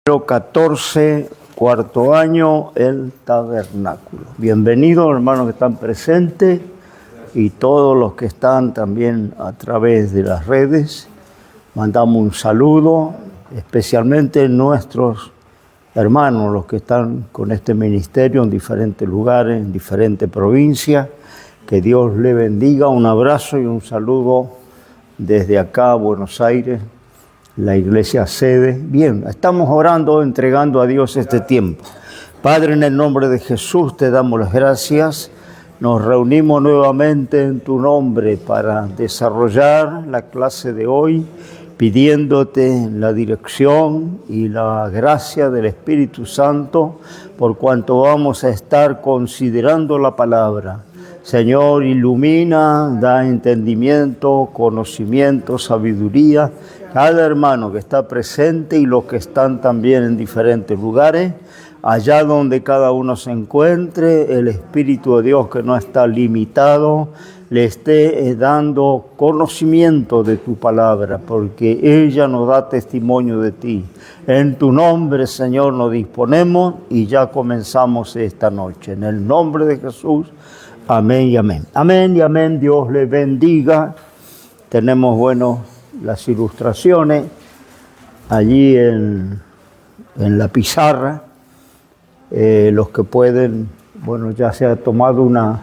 14, cuarto año, el tabernáculo. Bienvenidos, hermanos que están presentes y todos los que están también a través de las redes. Mandamos un saludo, especialmente nuestros hermanos, los que están con este ministerio en diferentes lugares, en diferentes provincias. Que Dios le bendiga. Un abrazo y un saludo desde acá, Buenos Aires, la iglesia sede. Bien, estamos orando, entregando a Dios este tiempo. Padre, en el nombre de Jesús te damos las gracias. Nos reunimos nuevamente en tu nombre para desarrollar la clase de hoy, pidiéndote la dirección y la gracia del Espíritu Santo, por cuanto vamos a estar considerando la palabra. Señor, ilumina, da entendimiento, conocimiento, sabiduría, cada hermano que está presente y los que están también en diferentes lugares, allá donde cada uno se encuentre, el Espíritu de Dios, que no está limitado, le esté dando conocimiento de tu palabra, porque ella nos da testimonio de ti. En tu nombre, Señor, nos disponemos y ya comenzamos esta noche. En el nombre de Jesús, amén y amén. Amén y amén. Dios les bendiga. Tenemos, las ilustraciones allí en la pizarra. Los que pueden, ya se ha tomado una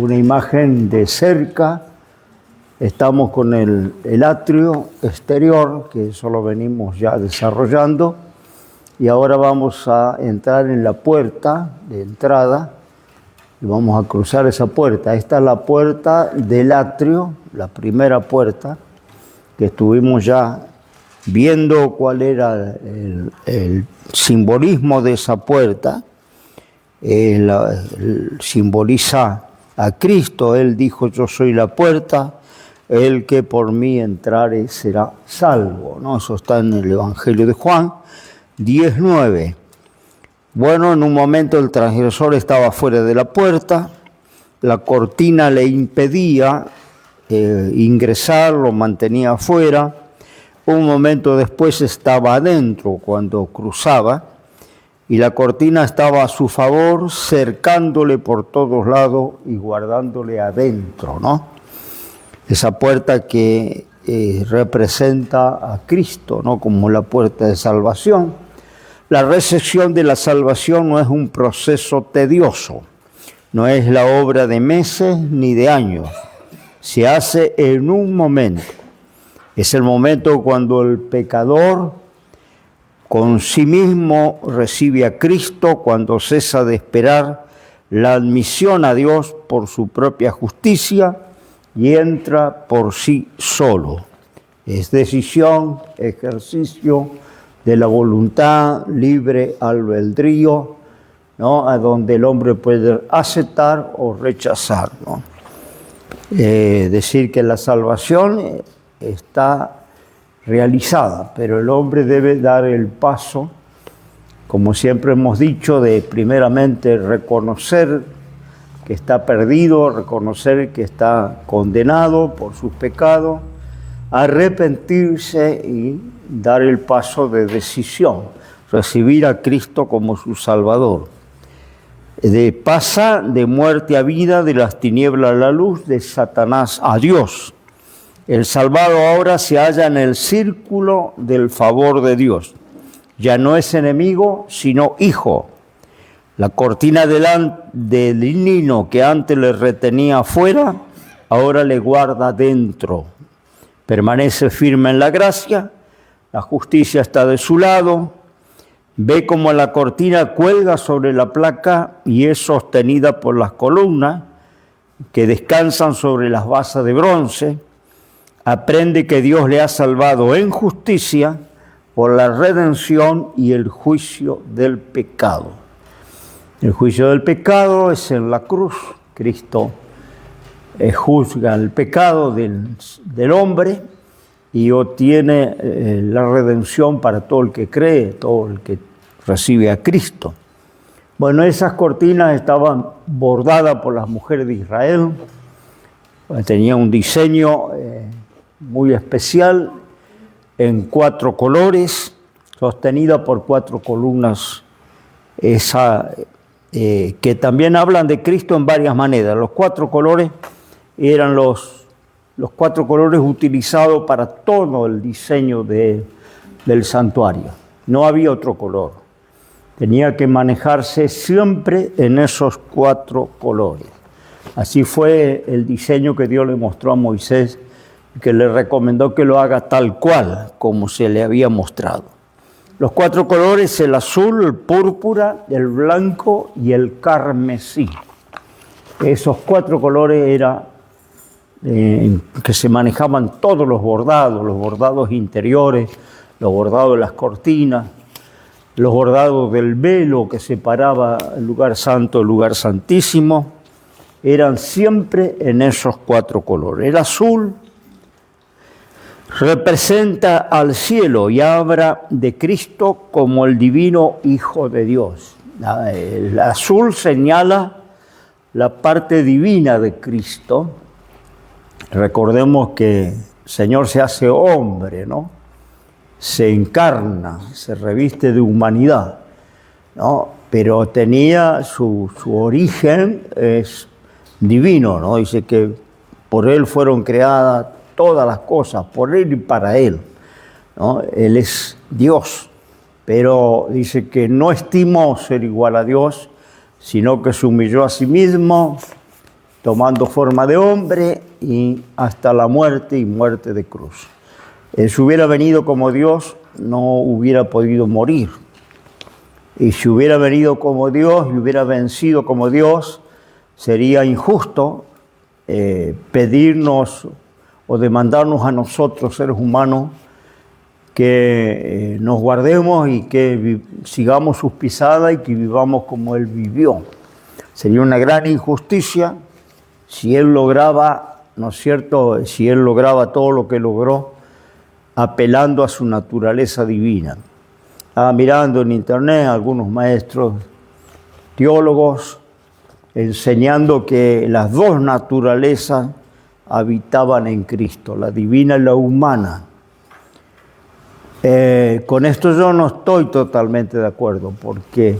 imagen de cerca. Estamos con el atrio exterior, que eso lo venimos ya desarrollando. Y ahora vamos a entrar en la puerta de entrada y vamos a cruzar esa puerta. Esta es la puerta del atrio, la primera puerta, que estuvimos ya viendo cuál era el simbolismo de esa puerta. Simboliza a Cristo. Él dijo: yo soy la puerta, el que por mí entrare será salvo, ¿no? Eso está en el Evangelio de Juan 10:9. En un momento el transgresor estaba fuera de la puerta, la cortina le impedía ingresar, lo mantenía afuera. Un momento después estaba adentro cuando cruzaba, y la cortina estaba a su favor, cercándole por todos lados y guardándole adentro, ¿no? Esa puerta que representa a Cristo, ¿no? Como la puerta de salvación. La recepción de la salvación no es un proceso tedioso, no es la obra de meses ni de años, se hace en un momento. Es el momento cuando el pecador con sí mismo recibe a Cristo, cuando cesa de esperar la admisión a Dios por su propia justicia y entra por sí solo. Es decisión, ejercicio de la voluntad, libre albedrío, ¿no? A donde el hombre puede aceptar o rechazar, ¿no? Decir que la salvación está realizada, pero el hombre debe dar el paso, como siempre hemos dicho, de primeramente reconocer que está perdido, reconocer que está condenado por sus pecados, arrepentirse y dar el paso de decisión, recibir a Cristo como su Salvador. Pasa de muerte a vida, de las tinieblas a la luz, de Satanás a Dios. El salvado ahora se halla en el círculo del favor de Dios. Ya no es enemigo, sino hijo. La cortina del lino que antes le retenía afuera, ahora le guarda dentro. Permanece firme en la gracia, la justicia está de su lado, ve como la cortina cuelga sobre la placa y es sostenida por las columnas que descansan sobre las basas de bronce. Aprende que Dios le ha salvado en justicia por la redención y el juicio del pecado. El juicio del pecado es en la cruz. Cristo juzga el pecado del hombre y obtiene la redención para todo el que cree, todo el que recibe a Cristo. Esas cortinas estaban bordadas por las mujeres de Israel. Tenía un diseño muy especial en 4 colores, sostenida por 4 columnas, que también hablan de Cristo en varias maneras. Los 4 colores eran los 4 colores utilizados para todo el diseño del santuario. No había otro color. Tenía que manejarse siempre en esos 4 colores. Así fue el diseño que Dios le mostró a Moisés, que le recomendó que lo haga tal cual como se le había mostrado. Los 4 colores: el azul, el púrpura, el blanco y el carmesí. Esos 4 colores eran que se manejaban todos los bordados interiores, los bordados de las cortinas, los bordados del velo que separaba el lugar santo del lugar santísimo, eran siempre en esos 4 colores. El azul representa al cielo y habla de Cristo como el divino Hijo de Dios. El azul señala la parte divina de Cristo. Recordemos que el Señor se hace hombre, ¿no? Se encarna, se reviste de humanidad, ¿no? Pero tenía su origen es divino, ¿no? Dice que por Él fueron creadas todas las cosas, por Él y para Él, ¿no? Él es Dios, pero dice que no estimó ser igual a Dios, sino que se humilló a sí mismo, tomando forma de hombre y hasta la muerte y muerte de cruz. Si hubiera venido como Dios, no hubiera podido morir. Y si hubiera venido como Dios y hubiera vencido como Dios, sería injusto pedirnos o demandarnos a nosotros, seres humanos, que nos guardemos y que sigamos sus pisadas y que vivamos como Él vivió. Sería una gran injusticia si Él lograba, ¿no es cierto?, si Él lograba todo lo que logró apelando a su naturaleza divina. Estaba mirando en internet algunos maestros teólogos enseñando que las 2 naturalezas habitaban en Cristo, la divina y la humana. Con esto yo no estoy totalmente de acuerdo, porque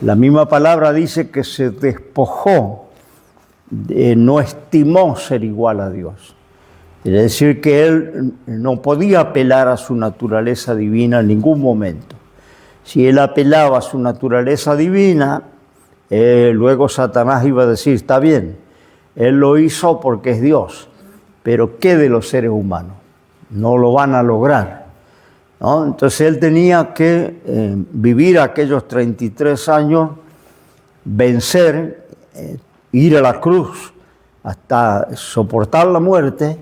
la misma palabra dice que se despojó, no estimó ser igual a Dios. Es decir, que Él no podía apelar a su naturaleza divina en ningún momento. Si Él apelaba a su naturaleza divina, luego Satanás iba a decir, está bien, Él lo hizo porque es Dios, pero ¿qué de los seres humanos? No lo van a lograr, ¿no? Entonces Él tenía que vivir aquellos 33 años, vencer, ir a la cruz hasta soportar la muerte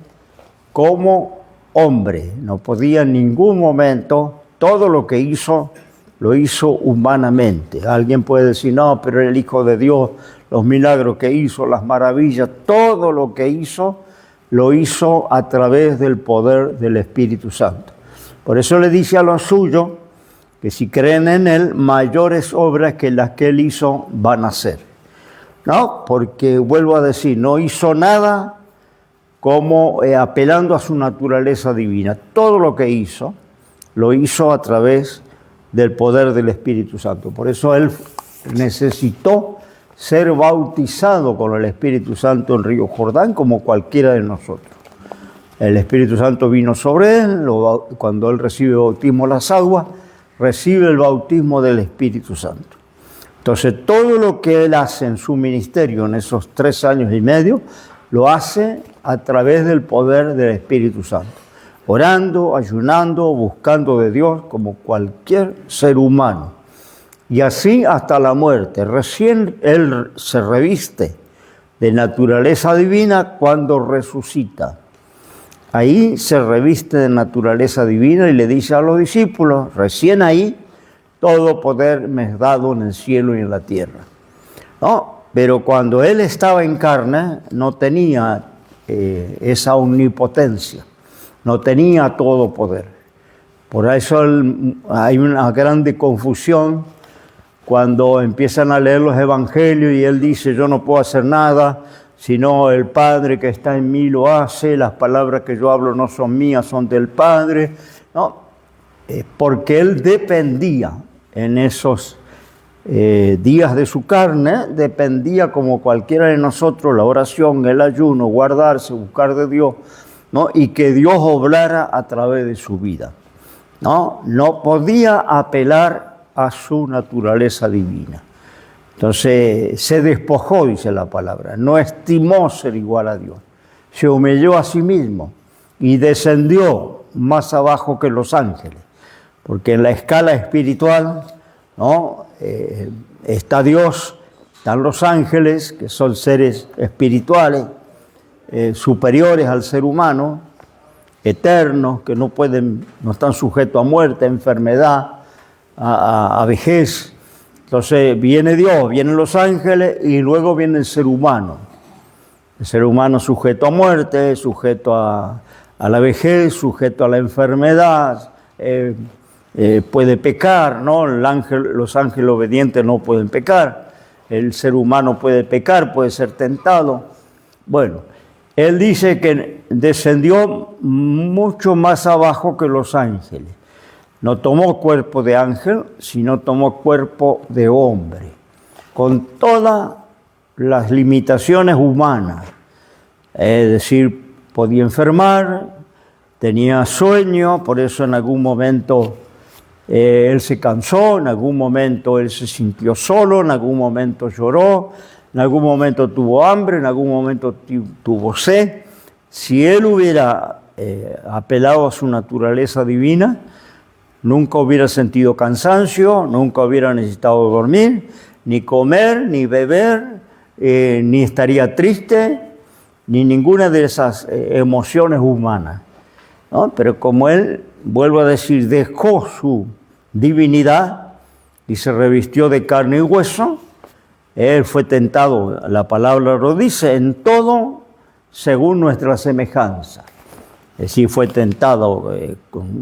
como hombre. No podía en ningún momento, todo lo que hizo, lo hizo humanamente. Alguien puede decir, no, pero el Hijo de Dios, los milagros que hizo, las maravillas, todo lo que hizo, lo hizo a través del poder del Espíritu Santo. Por eso le dice a los suyos que si creen en Él, mayores obras que las que Él hizo van a hacer. ¿No? Porque, vuelvo a decir, no hizo nada como apelando a su naturaleza divina. Todo lo que hizo, lo hizo a través del poder del Espíritu Santo. Por eso Él necesitó ser bautizado con el Espíritu Santo en Río Jordán, como cualquiera de nosotros. El Espíritu Santo vino sobre Él, cuando Él recibe el bautismo en las aguas, recibe el bautismo del Espíritu Santo. Entonces, todo lo que Él hace en su ministerio en esos 3 años y medio, lo hace a través del poder del Espíritu Santo. Orando, ayunando, buscando de Dios como cualquier ser humano. Y así hasta la muerte. Recién Él se reviste de naturaleza divina cuando resucita. Ahí se reviste de naturaleza divina y le dice a los discípulos, recién ahí, todo poder me es dado en el cielo y en la tierra. ¿No? Pero cuando Él estaba en carne, no tenía esa omnipotencia, no tenía todo poder. Por eso hay una grande confusión cuando empiezan a leer los evangelios y Él dice, yo no puedo hacer nada, sino el Padre que está en mí lo hace, las palabras que yo hablo no son mías, son del Padre, ¿no? Porque él dependía en esos días de su carne, dependía como cualquiera de nosotros, la oración, el ayuno, guardarse, buscar de Dios, ¿no? Y que Dios oblara a través de su vida, ¿no? No podía apelar a su naturaleza divina. Entonces se despojó, dice la palabra, no estimó ser igual a Dios, se humilló a sí mismo y descendió más abajo que los ángeles, porque en la escala espiritual, ¿no? Está Dios, están los ángeles, que son seres espirituales, superiores al ser humano, eternos, que no están sujetos a muerte, a enfermedad, a vejez. Entonces viene Dios, vienen los ángeles y luego viene el ser humano. El ser humano sujeto a muerte, sujeto a la vejez, sujeto a la enfermedad, puede pecar, ¿no? Los ángeles obedientes no pueden pecar, el ser humano puede pecar, puede ser tentado. Bueno, él dice que descendió mucho más abajo que los ángeles. No tomó cuerpo de ángel, sino tomó cuerpo de hombre, con todas las limitaciones humanas. Es decir, podía enfermar, tenía sueño, por eso en algún momento él se cansó, en algún momento él se sintió solo, en algún momento lloró, en algún momento tuvo hambre, en algún momento tuvo sed. Si él hubiera apelado a su naturaleza divina, nunca hubiera sentido cansancio, nunca hubiera necesitado dormir, ni comer, ni beber, ni estaría triste, ni ninguna de esas emociones humanas, ¿no? Pero como él, vuelvo a decir, dejó su divinidad y se revistió de carne y hueso, él fue tentado, la palabra lo dice, en todo según nuestra semejanza. Es decir, fue tentado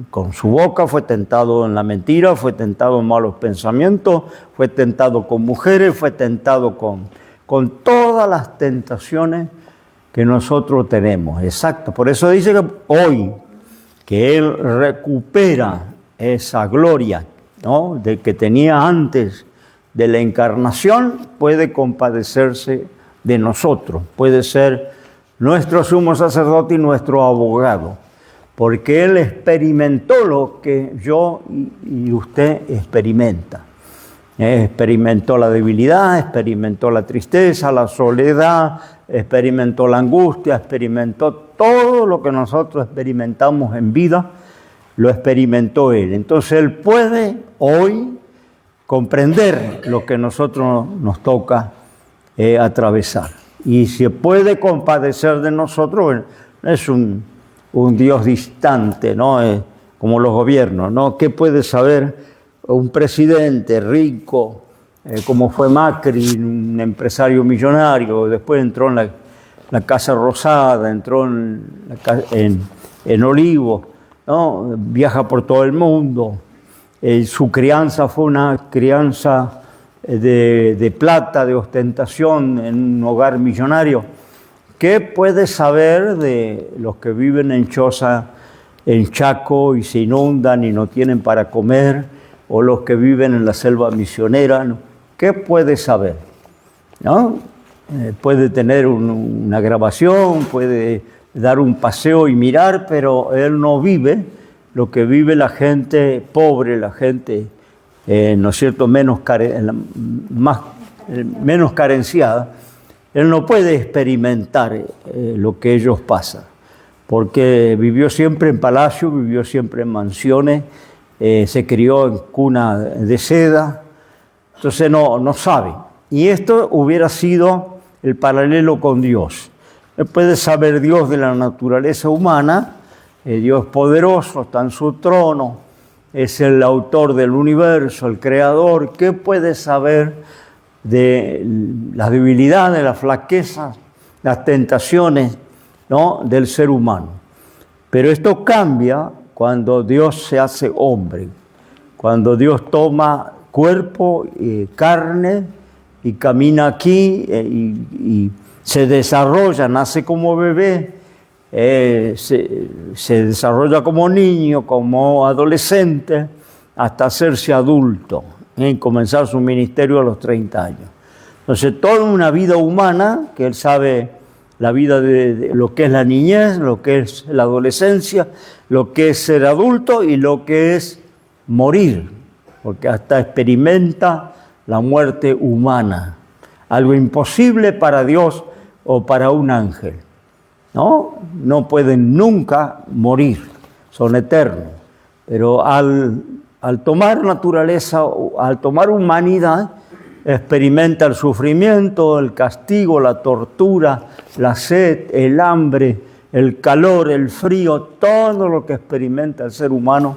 con su boca, fue tentado en la mentira, fue tentado en malos pensamientos, fue tentado con mujeres, fue tentado con todas las tentaciones que nosotros tenemos. Exacto. Por eso dice que hoy, que Él recupera esa gloria, ¿no?, de que tenía antes de la encarnación, puede compadecerse de nosotros, puede ser nuestro sumo sacerdote y nuestro abogado, porque Él experimentó lo que yo y usted experimenta. Experimentó la debilidad, experimentó la tristeza, la soledad, experimentó la angustia, experimentó todo lo que nosotros experimentamos en vida, lo experimentó Él. Entonces Él puede hoy comprender lo que nosotros nos toca atravesar. Y se puede compadecer de nosotros. No es un Dios distante, ¿no? Como los gobiernos, ¿no? ¿Qué puede saber un presidente rico, como fue Macri, un empresario millonario? Después entró en la Casa Rosada, entró en Olivos, ¿no? Viaja por todo el mundo. Su crianza fue una crianza de plata, de ostentación en un hogar millonario. ¿Qué puede saber de los que viven en choza, en Chaco, y se inundan y no tienen para comer, o los que viven en la selva misionera? ¿No? ¿Qué puede saber? ¿No? Puede tener una grabación, puede dar un paseo y mirar, pero él no vive lo que vive la gente pobre, la gente ¿no es cierto?, menos carenciada. Él no puede experimentar lo que ellos pasan, porque vivió siempre en palacio, vivió siempre en mansiones, se crió en cuna de seda, entonces no sabe. Y esto hubiera sido el paralelo con Dios. Él puede saber Dios de la naturaleza humana, Dios poderoso, está en su trono, es el autor del universo, el creador. ¿Qué puede saber de las debilidades, las flaquezas, las tentaciones, ¿no?, del ser humano? Pero esto cambia cuando Dios se hace hombre, cuando Dios toma cuerpo y carne y camina aquí y se desarrolla, nace como bebé, se desarrolla como niño, como adolescente, hasta hacerse adulto, y comenzar su ministerio a los 30 años. Entonces, toda una vida humana, que él sabe la vida de lo que es la niñez, lo que es la adolescencia, lo que es ser adulto y lo que es morir, porque hasta experimenta la muerte humana, algo imposible para Dios o para un ángel. No pueden nunca morir, son eternos, pero al tomar naturaleza, al tomar humanidad, experimenta el sufrimiento, el castigo, la tortura, la sed, el hambre, el calor, el frío, todo lo que experimenta el ser humano,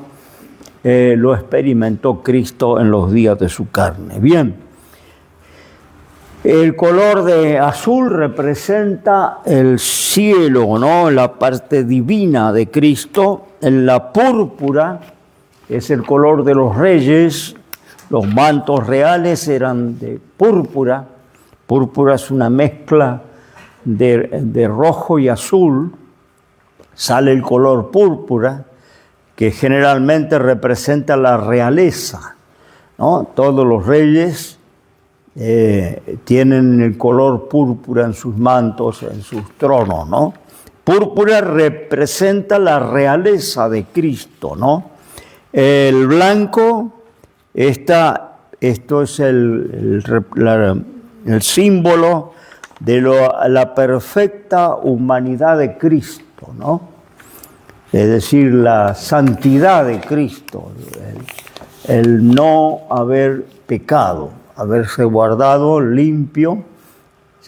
lo experimentó Cristo en los días de su carne. Bien, el color de azul representa el cielo, ¿no? La parte divina de Cristo. En la púrpura es el color de los reyes. Los mantos reales eran de púrpura. Púrpura es una mezcla de rojo y azul. Sale el color púrpura, que generalmente representa la realeza, ¿no? Todos los reyes tienen el color púrpura en sus mantos, en sus tronos, ¿no? Púrpura representa la realeza de Cristo, ¿no? El blanco, esto es el símbolo de la perfecta humanidad de Cristo, ¿no? Es decir, la santidad de Cristo, el no haber pecado, haberse guardado limpio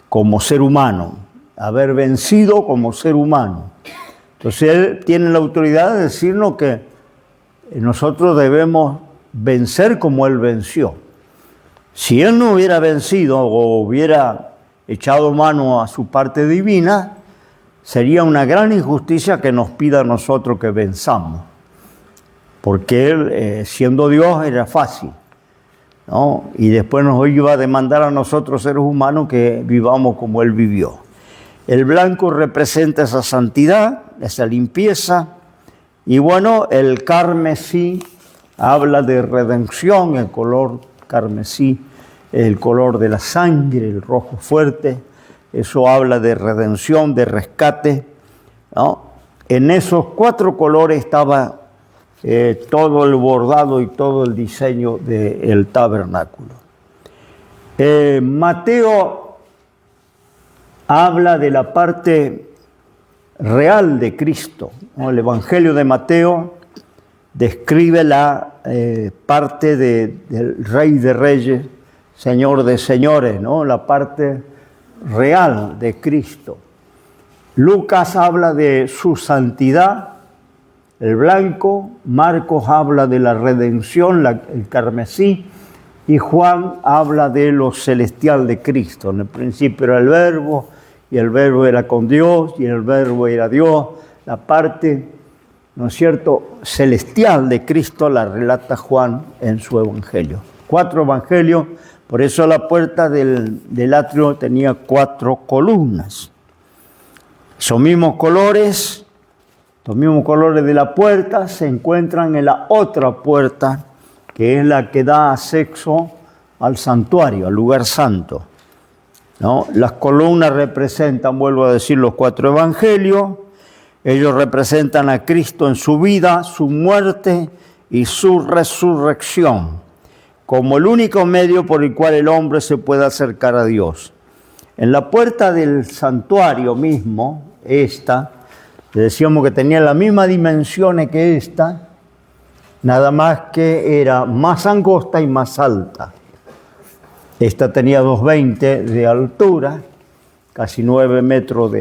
como ser humano, haber vencido como ser humano. Entonces Él tiene la autoridad de decirnos que nosotros debemos vencer como Él venció. Si Él no hubiera vencido o hubiera echado mano a su parte divina, sería una gran injusticia que nos pida a nosotros que venzamos, porque Él, siendo Dios, era fácil, ¿no? Y después nos iba a demandar a nosotros, seres humanos, que vivamos como Él vivió. El blanco representa esa santidad, esa limpieza, y bueno, el carmesí habla de redención, el color carmesí, el color de la sangre, el rojo fuerte, eso habla de redención, de rescate, ¿no? En esos 4 colores estaba todo el bordado y todo el diseño del tabernáculo. Mateo habla de la parte real de Cristo, ¿no? El Evangelio de Mateo describe la parte del Rey de Reyes, Señor de Señores, ¿no? La parte real de Cristo. Lucas habla de su santidad, el blanco. Marcos habla de la redención, el carmesí. Y Juan habla de lo celestial de Cristo. En el principio era el Verbo, y el Verbo era con Dios, y el Verbo era Dios. La parte, ¿no es cierto?, celestial de Cristo la relata Juan en su Evangelio. 4 evangelios, por eso la puerta del atrio tenía 4 columnas. Esos mismos colores de la puerta se encuentran en la otra puerta, que es la que da acceso al santuario, al lugar santo, ¿no? Las columnas representan, vuelvo a decir, los 4 evangelios. Ellos representan a Cristo en su vida, su muerte y su resurrección, como el único medio por el cual el hombre se puede acercar a Dios. En la puerta del santuario mismo, decíamos que tenía las mismas dimensiones que esta, nada más que era más angosta y más alta. Esta tenía 2,20 de altura, casi 9 metros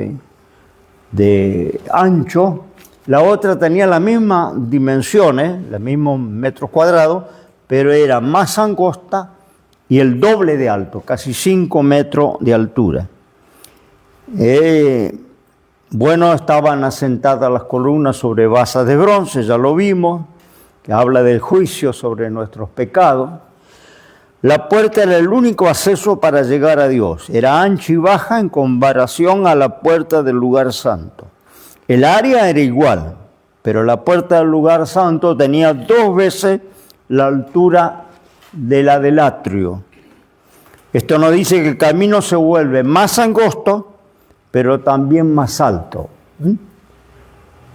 de ancho. La otra tenía las mismas dimensiones, los mismos metros cuadrados, pero era más angosta y el doble de alto, casi 5 metros de altura. Bueno, estaban asentadas las columnas sobre basas de bronce, ya lo vimos, que habla del juicio sobre nuestros pecados. La puerta era el único acceso para llegar a Dios. Era ancha y baja en comparación a la puerta del lugar santo. El área era igual, pero la puerta del lugar santo tenía 2 veces la altura de la del atrio. Esto nos dice que el camino se vuelve más angosto, pero también más alto.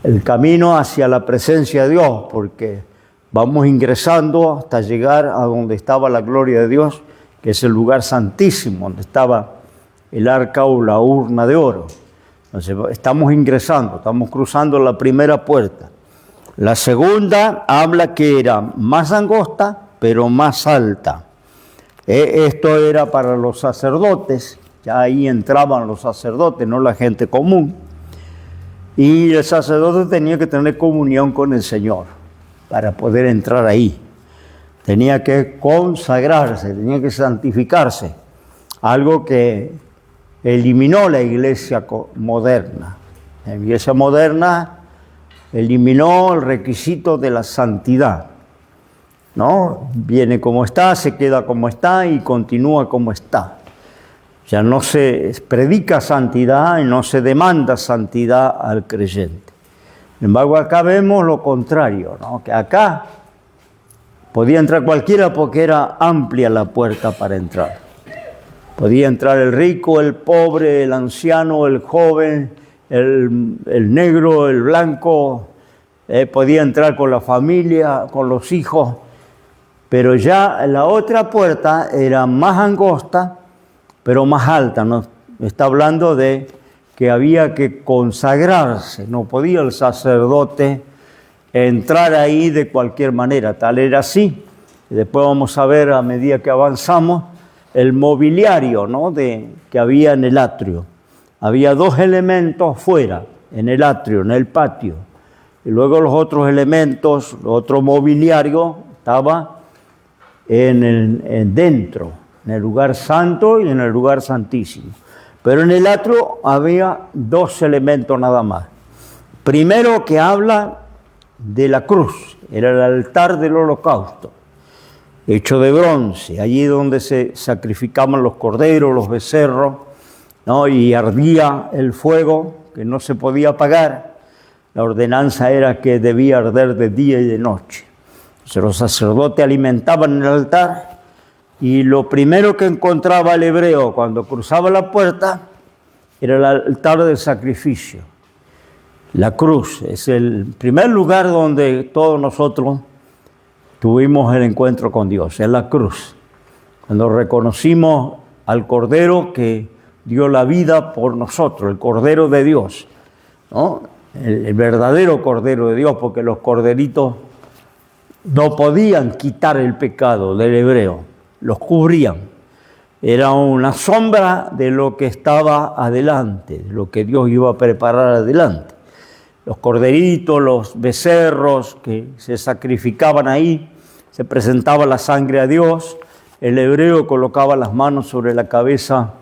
El camino hacia la presencia de Dios, porque vamos ingresando hasta llegar a donde estaba la gloria de Dios, que es el lugar santísimo, donde estaba el arca o la urna de oro. Entonces estamos ingresando, estamos cruzando la primera puerta. La segunda habla que era más angosta, pero más alta. Esto era para los sacerdotes, ya ahí entraban los sacerdotes, no la gente común. Y el sacerdote tenía que tener comunión con el Señor para poder entrar ahí. Tenía que consagrarse, tenía que santificarse, algo que eliminó la iglesia moderna. La iglesia moderna eliminó el requisito de la santidad, ¿no? Viene como está, se queda como está y continúa como está. Ya no se predica santidad y no se demanda santidad al creyente. Sin embargo, acá vemos lo contrario, ¿no? Que acá podía entrar cualquiera porque era amplia la puerta para entrar. Podía entrar el rico, el pobre, el anciano, el joven, el negro, el blanco. Podía entrar con la familia, con los hijos. Pero ya la otra puerta era más angosta, pero más alta. ¿No? Está hablando de que había que consagrarse. No podía el sacerdote entrar ahí de cualquier manera. Tal era así. Y después vamos a ver, a medida que avanzamos, el mobiliario, ¿no? que había en el atrio. Había 2 elementos fuera, en el atrio, en el patio. Y luego los otros elementos, otro mobiliario, estaba dentro, en el lugar santo y en el lugar santísimo. Pero en el atrio había 2 elementos nada más. Primero, que habla de la cruz, era el altar del holocausto, hecho de bronce, allí donde se sacrificaban los corderos, los becerros, ¿no? Y ardía el fuego que no se podía apagar. La ordenanza era que debía arder de día y de noche. Entonces los sacerdotes alimentaban el altar y lo primero que encontraba el hebreo cuando cruzaba la puerta era el altar del sacrificio. La cruz es el primer lugar donde todos nosotros tuvimos el encuentro con Dios, es la cruz. Cuando reconocimos al Cordero que dio la vida por nosotros, el Cordero de Dios, ¿no? El verdadero Cordero de Dios, porque los corderitos no podían quitar el pecado del hebreo, los cubrían. Era una sombra de lo que estaba adelante, de lo que Dios iba a preparar adelante. Los corderitos, los becerros que se sacrificaban ahí, se presentaba la sangre a Dios, el hebreo colocaba las manos sobre la cabeza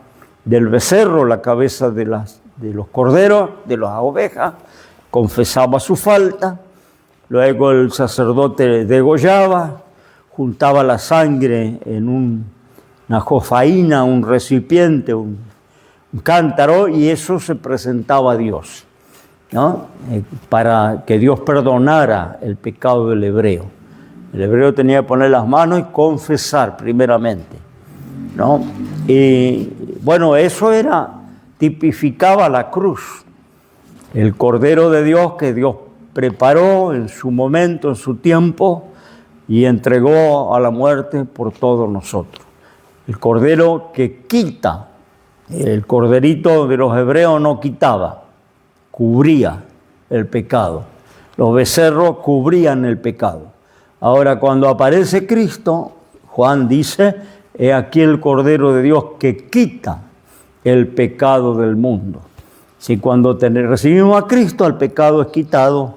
del becerro, la cabeza de los corderos, de las ovejas, confesaba su falta, luego el sacerdote degollaba, juntaba la sangre en una jofaína, un recipiente, un cántaro, y eso se presentaba a Dios, ¿no? Para que Dios perdonara el pecado del hebreo. El hebreo tenía que poner las manos y confesar primeramente, ¿no? Y bueno, eso tipificaba la cruz, el Cordero de Dios que Dios preparó en su momento, en su tiempo, y entregó a la muerte por todos nosotros. El Cordero que quita, el corderito de los hebreos no quitaba, cubría el pecado. Los becerros cubrían el pecado. Ahora, cuando aparece Cristo, Juan dice, he aquí el Cordero de Dios que quita el pecado del mundo. Si cuando recibimos a Cristo, el pecado es quitado,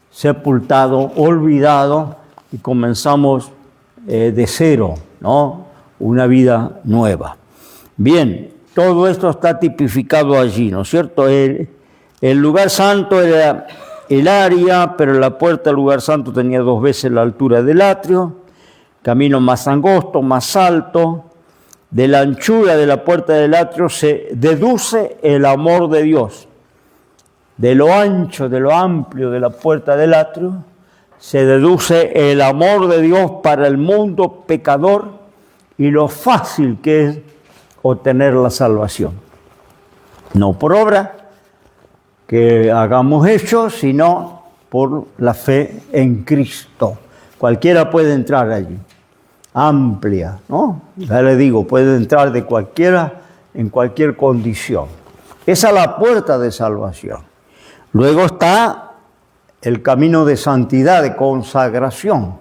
sepultado, olvidado, y comenzamos de cero, ¿no? Una vida nueva. Bien, todo esto está tipificado allí, ¿no es cierto? El lugar santo era el área, pero la puerta del lugar santo tenía 2 veces la altura del atrio, camino más angosto, más alto. De la anchura de la puerta del atrio se deduce el amor de Dios. de lo ancho, de lo amplio de la puerta del atrio, se deduce el amor de Dios para el mundo pecador y lo fácil que es obtener la salvación. No por obra que hagamos eso, sino por la fe en Cristo. Cualquiera puede entrar allí. Amplia, ¿no? Ya le digo, puede entrar de cualquiera en cualquier condición. Esa es la puerta de salvación. Luego está el camino de santidad, de consagración,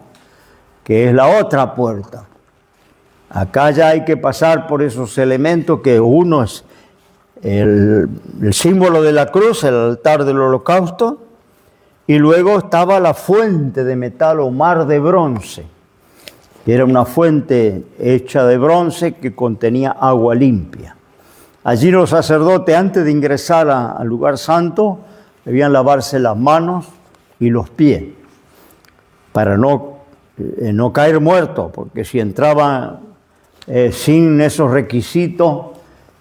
que es la otra puerta. Acá ya hay que pasar por esos elementos que uno es el símbolo de la cruz, el altar del holocausto, y luego estaba la fuente de metal o mar de bronce, que era una fuente hecha de bronce que contenía agua limpia. Allí los sacerdotes, antes de ingresar al lugar santo, debían lavarse las manos y los pies, para no caer muertos, porque si entraban sin esos requisitos,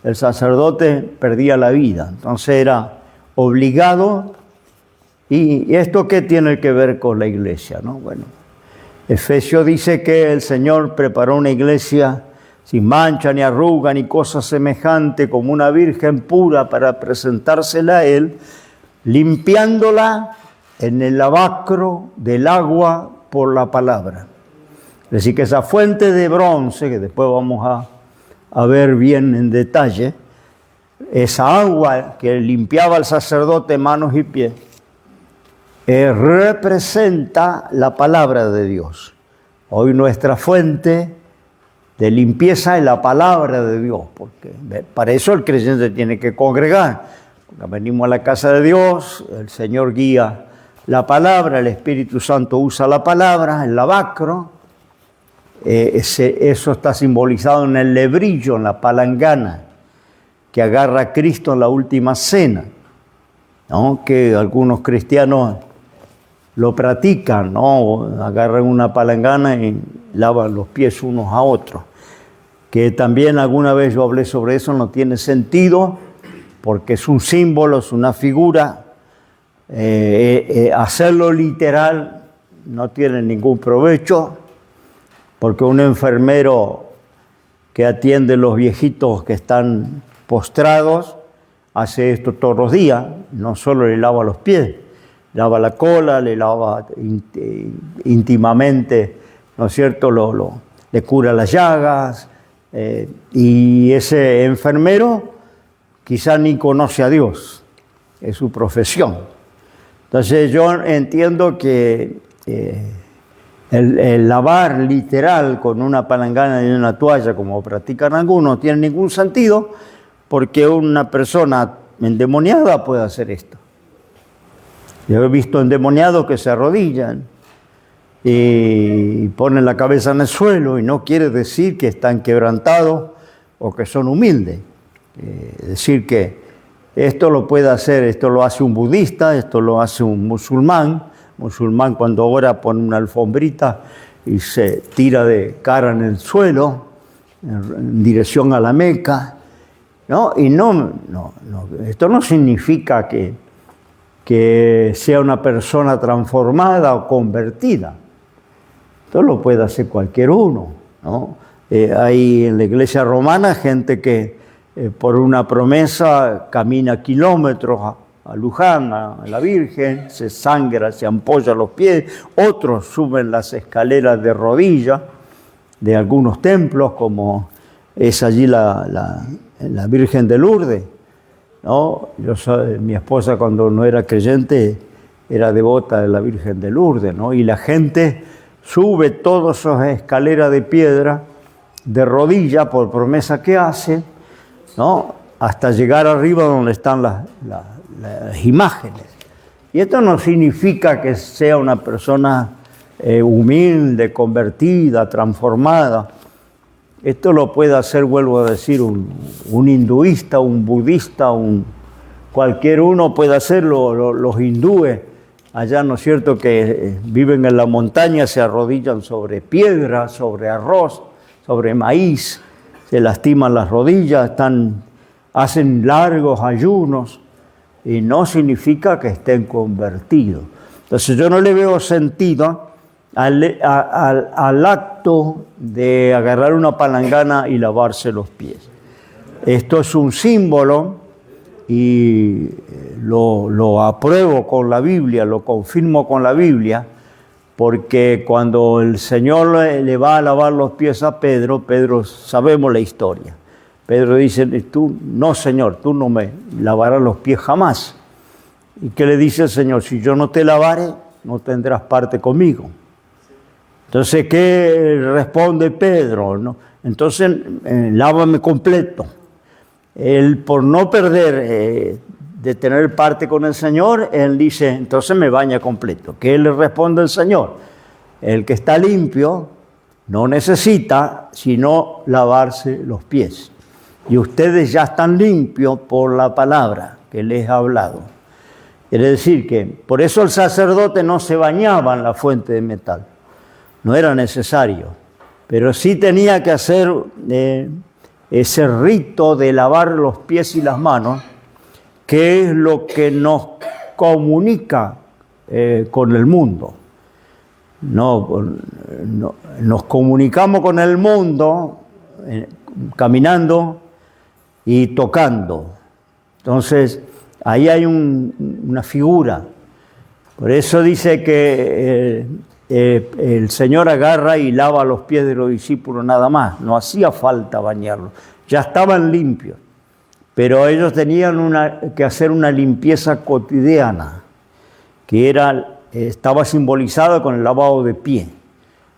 el sacerdote perdía la vida. Entonces era obligado. ¿Y esto qué tiene que ver con la iglesia, no? Bueno, Efesios dice que el Señor preparó una iglesia sin mancha, ni arruga, ni cosa semejante, como una virgen pura para presentársela a Él, limpiándola en el lavacro del agua por la palabra. Es decir, que esa fuente de bronce, que después vamos a ver bien en detalle, esa agua que limpiaba al sacerdote manos y pies, representa la palabra de Dios. Hoy nuestra fuente de limpieza es la palabra de Dios, porque para eso el creyente tiene que congregar. Porque venimos a la casa de Dios, el Señor guía la palabra, el Espíritu Santo usa la palabra, el lavacro. Eso está simbolizado en el lebrillo, en la palangana, que agarra a Cristo en la última cena, ¿no? Que algunos cristianos lo practican, ¿no? Agarran una palangana y lavan los pies unos a otros. Que también alguna vez yo hablé sobre eso, no tiene sentido, porque es un símbolo, es una figura. Hacerlo literal no tiene ningún provecho, porque un enfermero que atiende a los viejitos que están postrados hace esto todos los días, no solo le lava los pies, lava la cola, le lava íntimamente, ¿no es cierto?, le cura las llagas, y ese enfermero quizá ni conoce a Dios, es su profesión. Entonces yo entiendo que el lavar literal con una palangana y una toalla, como practican algunos, no tiene ningún sentido, porque una persona endemoniada puede hacer esto. Yo he visto endemoniados que se arrodillan y ponen la cabeza en el suelo, y no quiere decir que están quebrantados o que son humildes. Es decir, que esto lo puede hacer, esto lo hace un budista, esto lo hace un musulmán. Musulmán cuando ora pone una alfombrita y se tira de cara en el suelo en dirección a la Meca, ¿no? Y esto no significa que sea una persona transformada o convertida. Esto lo puede hacer cualquier uno, ¿no? Hay en la iglesia romana gente que por una promesa camina kilómetros a Luján, a la Virgen, se sangra, se ampolla los pies. Otros suben las escaleras de rodillas de algunos templos, como es allí la Virgen de Lourdes, ¿no? Mi esposa, cuando no era creyente, era devota de la Virgen de Lourdes, ¿no? Y la gente sube todas esas escaleras de piedra de rodillas por promesa que hace, ¿no? Hasta llegar arriba donde están las imágenes. Y esto no significa que sea una persona humilde, convertida, transformada. Esto lo puede hacer, vuelvo a decir, un hinduista, un budista, cualquier uno puede hacerlo. Los hindúes, allá, ¿no es cierto?, que viven en la montaña, se arrodillan sobre piedra, sobre arroz, sobre maíz, se lastiman las rodillas, hacen largos ayunos, y no significa que estén convertidos. Entonces yo no le veo sentido al acto de agarrar una palangana y lavarse los pies. Esto es un símbolo y lo apruebo con la Biblia, lo confirmo con la Biblia, porque cuando el Señor le va a lavar los pies a Pedro, sabemos la historia. Pedro dice, tú, no Señor, tú no me lavarás los pies jamás. ¿Y qué le dice el Señor? Si yo no te lavare, no tendrás parte conmigo. Entonces, ¿qué responde Pedro? ¿No? Entonces, lávame completo. Él, por no perder de tener parte con el Señor, él dice, entonces me baña completo. ¿Qué le responde el Señor? El que está limpio no necesita sino lavarse los pies. Y ustedes ya están limpios por la palabra que les he hablado. Quiere decir que por eso el sacerdote no se bañaba en la fuente de metal. No era necesario. Pero sí tenía que hacer ese rito de lavar los pies y las manos, que es lo que nos comunica con el mundo. Nos comunicamos con el mundo caminando y tocando. Entonces, ahí hay una figura. Por eso dice que el Señor agarra y lava los pies de los discípulos nada más. No hacía falta bañarlos. Ya estaban limpios. Pero ellos tenían que hacer una limpieza cotidiana, que estaba simbolizada con el lavado de pie.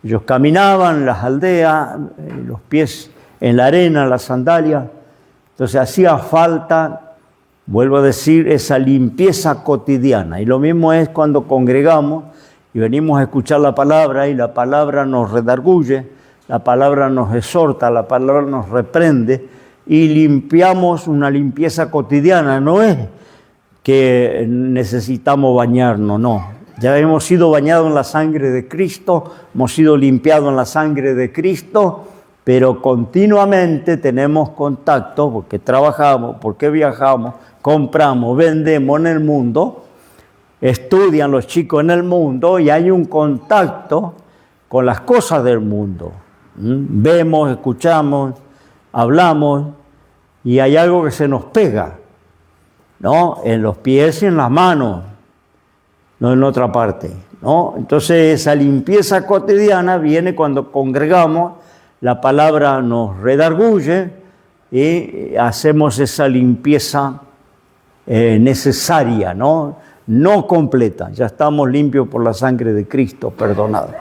Ellos caminaban en las aldeas, los pies en la arena, las sandalias. Entonces hacía falta, vuelvo a decir, esa limpieza cotidiana. Y lo mismo es cuando congregamos y venimos a escuchar la palabra y la palabra nos redarguye, la palabra nos exhorta, la palabra nos reprende y limpiamos una limpieza cotidiana. No es que necesitamos bañarnos, no. Ya hemos sido bañados en la sangre de Cristo, hemos sido limpiados en la sangre de Cristo, pero continuamente tenemos contacto porque trabajamos, porque viajamos, compramos, vendemos en el mundo, estudian los chicos en el mundo y hay un contacto con las cosas del mundo. Vemos, escuchamos, hablamos y hay algo que se nos pega, ¿no? En los pies y en las manos, no en otra parte, ¿no? Entonces esa limpieza cotidiana viene cuando congregamos, la palabra nos redarguye y hacemos esa limpieza necesaria, ¿no? No completa, ya estamos limpios por la sangre de Cristo, perdonados.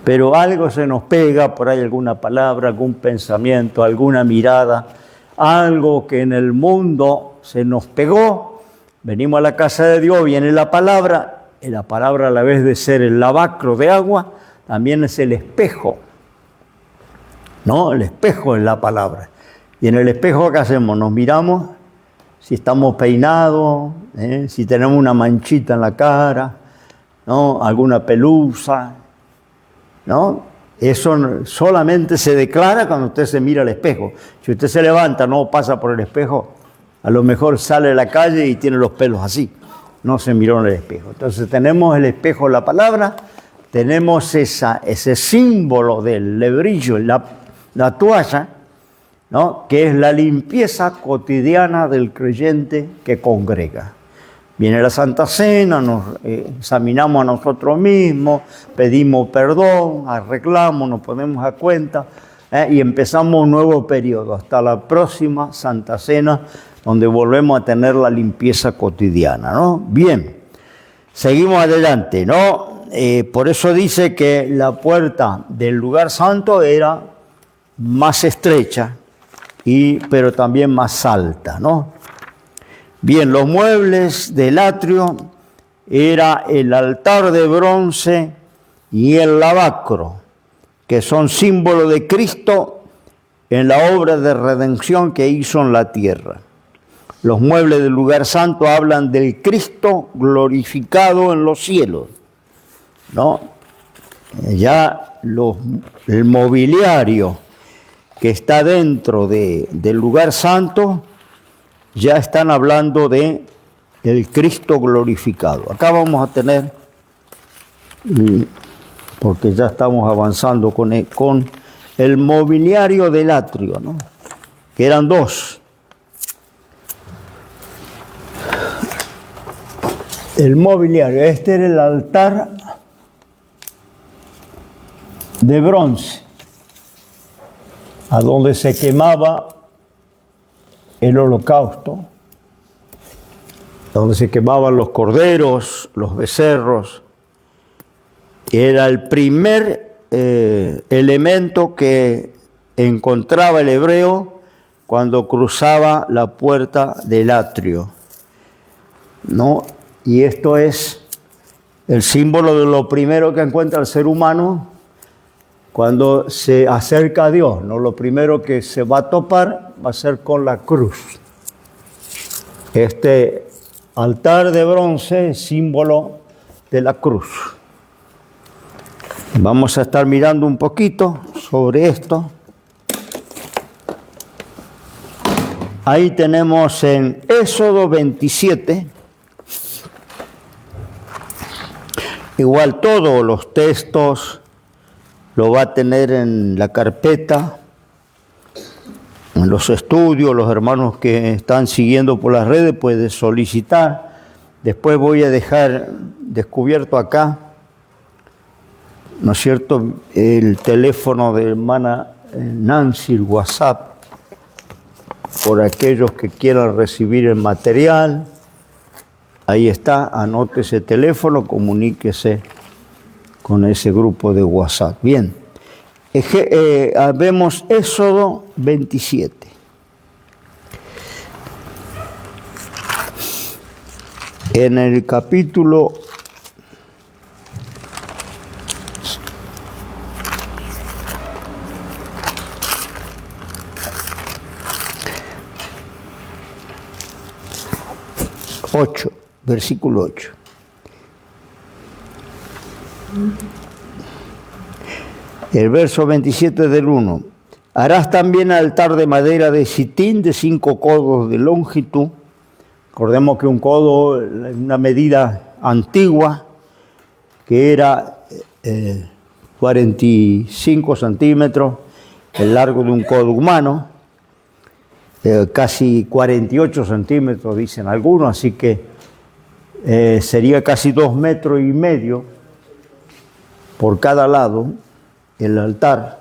Pero algo se nos pega, por ahí alguna palabra, algún pensamiento, alguna mirada, algo que en el mundo se nos pegó. Venimos a la casa de Dios, viene la palabra, y la palabra a la vez de ser el lavacro de agua, también es el espejo, ¿no? El espejo es la palabra. Y en el espejo, ¿qué hacemos? Nos miramos si estamos peinados, si tenemos una manchita en la cara, ¿no? Alguna pelusa, ¿no? Eso solamente se declara cuando usted se mira al espejo. Si usted se levanta, no pasa por el espejo, a lo mejor sale a la calle y tiene los pelos así. No se miró en el espejo. Entonces tenemos el espejo, la palabra, tenemos ese símbolo del lebrillo, la toalla, ¿no? Que es la limpieza cotidiana del creyente que congrega. Viene la Santa Cena, nos examinamos a nosotros mismos, pedimos perdón, arreglamos, nos ponemos a cuenta y empezamos un nuevo periodo hasta la próxima Santa Cena, donde volvemos a tener la limpieza cotidiana, ¿no? Bien, seguimos adelante, ¿no? Por eso dice que la puerta del lugar santo era más estrecha, pero también más alta, ¿no? Bien, los muebles del atrio era el altar de bronce y el lavacro, que son símbolo de Cristo en la obra de redención que hizo en la tierra. Los muebles del lugar santo hablan del Cristo glorificado en los cielos, ¿no? Ya el mobiliario que está dentro del lugar santo ya están hablando de el Cristo glorificado. Acá vamos a tener, porque ya estamos avanzando con el mobiliario del atrio, ¿no? Que eran dos. El mobiliario, este era el altar de bronce, a donde se quemaba el holocausto, donde se quemaban los corderos, los becerros. Era el primer elemento que encontraba el hebreo cuando cruzaba la puerta del atrio, ¿no? Y esto es el símbolo de lo primero que encuentra el ser humano cuando se acerca a Dios, ¿no? Lo primero que se va a topar va a ser con la cruz. Este altar de bronce es símbolo de la cruz. Vamos a estar mirando un poquito sobre esto. Ahí tenemos en Éxodo 27, igual todos los textos lo va a tener en la carpeta, en los estudios. Los hermanos que están siguiendo por las redes pueden solicitar. Después voy a dejar descubierto acá, ¿no es cierto?, el teléfono de hermana Nancy, el WhatsApp, por aquellos que quieran recibir el material. Ahí está, anote ese teléfono, comuníquese con ese grupo de WhatsApp. Bien, vemos Éxodo 27. En el capítulo 8, versículo 8. El verso 27 del 1. Harás también altar de madera de sitín de 5 codos de longitud. Recordemos que un codo es una medida antigua que era 45 centímetros, el largo de un codo humano, casi 48 centímetros dicen algunos, así que sería casi 2,5 metros por cada lado el altar.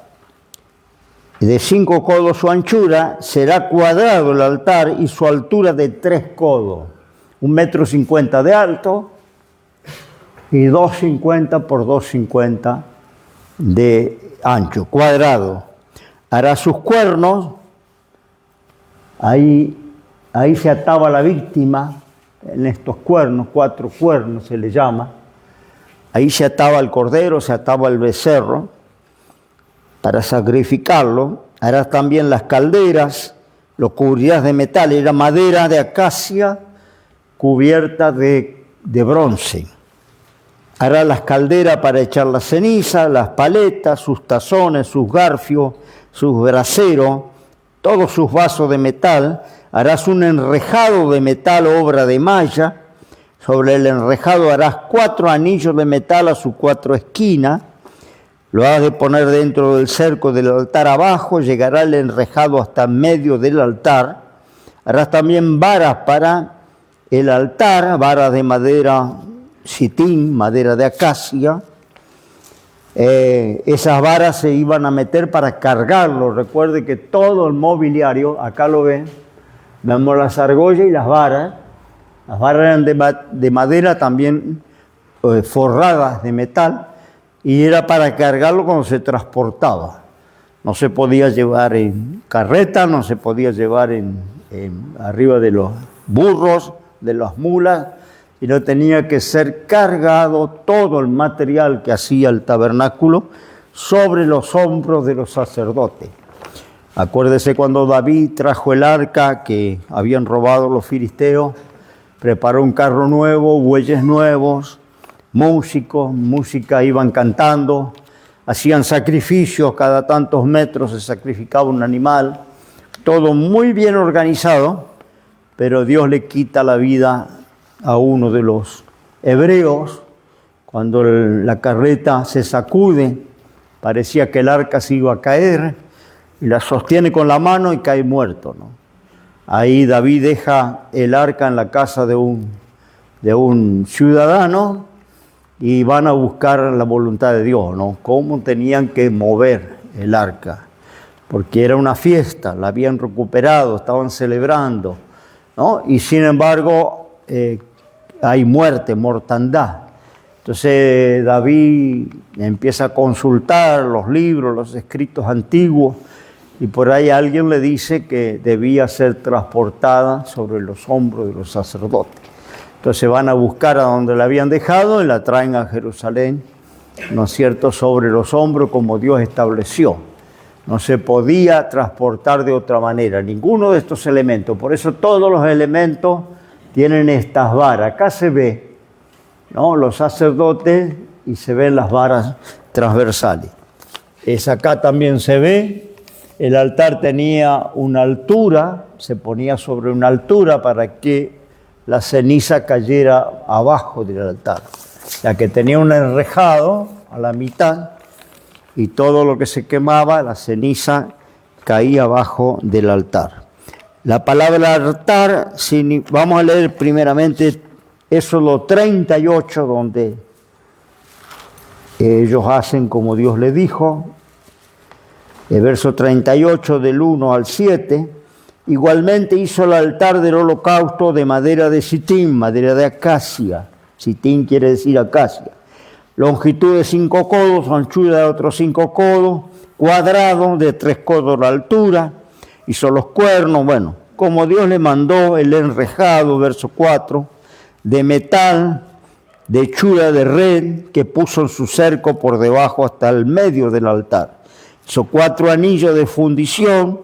De 5 codos su anchura, será cuadrado el altar y su altura de 3 codos, 1,50 metros de alto y 2,50 por 2,50 de ancho, cuadrado. Hará sus cuernos, ahí se ataba la víctima, en estos cuernos, 4 cuernos se le llama. Ahí se ataba el cordero, se ataba el becerro para sacrificarlo. Harás también las calderas, lo cubrirás de metal, era madera de acacia cubierta de bronce. Hará las calderas para echar la ceniza, las paletas, sus tazones, sus garfios, sus braseros, todos sus vasos de metal. Harás un enrejado de metal, obra de malla. Sobre el enrejado harás 4 anillos de metal a sus 4 esquinas. Lo has de poner dentro del cerco del altar abajo. Llegará el enrejado hasta medio del altar. Harás también varas para el altar, varas de madera sitín, madera de acacia. Esas varas se iban a meter para cargarlo. Recuerde que todo el mobiliario, acá lo ven, vemos las argollas y las varas. Las varas eran de madera también forradas de metal y era para cargarlo cuando se transportaba. No se podía llevar en carreta, no se podía llevar arriba de los burros, de las mulas, sino tenía que ser cargado todo el material que hacía el tabernáculo sobre los hombros de los sacerdotes. Acuérdese cuando David trajo el arca que habían robado los filisteos, preparó un carro nuevo, bueyes nuevos, música, iban cantando, hacían sacrificios, cada tantos metros se sacrificaba un animal, todo muy bien organizado, pero Dios le quita la vida a uno de los hebreos, cuando la carreta se sacude, parecía que el arca se iba a caer, y la sostiene con la mano y cae muerto, ¿no? Ahí David deja el arca en la casa de un ciudadano y van a buscar la voluntad de Dios, ¿no? Cómo tenían que mover el arca, porque era una fiesta, la habían recuperado, estaban celebrando, ¿no? Y sin embargo hay muerte, mortandad. Entonces David empieza a consultar los libros, los escritos antiguos, y por ahí alguien le dice que debía ser transportada sobre los hombros de los sacerdotes. Entonces van a buscar a donde la habían dejado y la traen a Jerusalén, ¿no es cierto?, sobre los hombros como Dios estableció. No se podía transportar de otra manera, ninguno de estos elementos. Por eso todos los elementos tienen estas varas. Acá se ve, ¿no?, los sacerdotes y se ven las varas transversales. Acá también se ve. El altar tenía una altura, se ponía sobre una altura para que la ceniza cayera abajo del altar, ya que tenía un enrejado a la mitad y todo lo que se quemaba, la ceniza caía abajo del altar. La palabra altar, vamos a leer primeramente Éxodo 38, donde ellos hacen como Dios les dijo. El verso 38 del 1 al 7, igualmente hizo el altar del holocausto de madera de sitín, madera de acacia. Sitín quiere decir acacia. Longitud de 5 codos, anchura de otros 5 codos, cuadrado de 3 codos la altura. Hizo los cuernos, bueno, como Dios le mandó, el enrejado, verso 4, de metal, de hechura de red, que puso en su cerco por debajo hasta el medio del altar. Hizo 4 anillos de fundición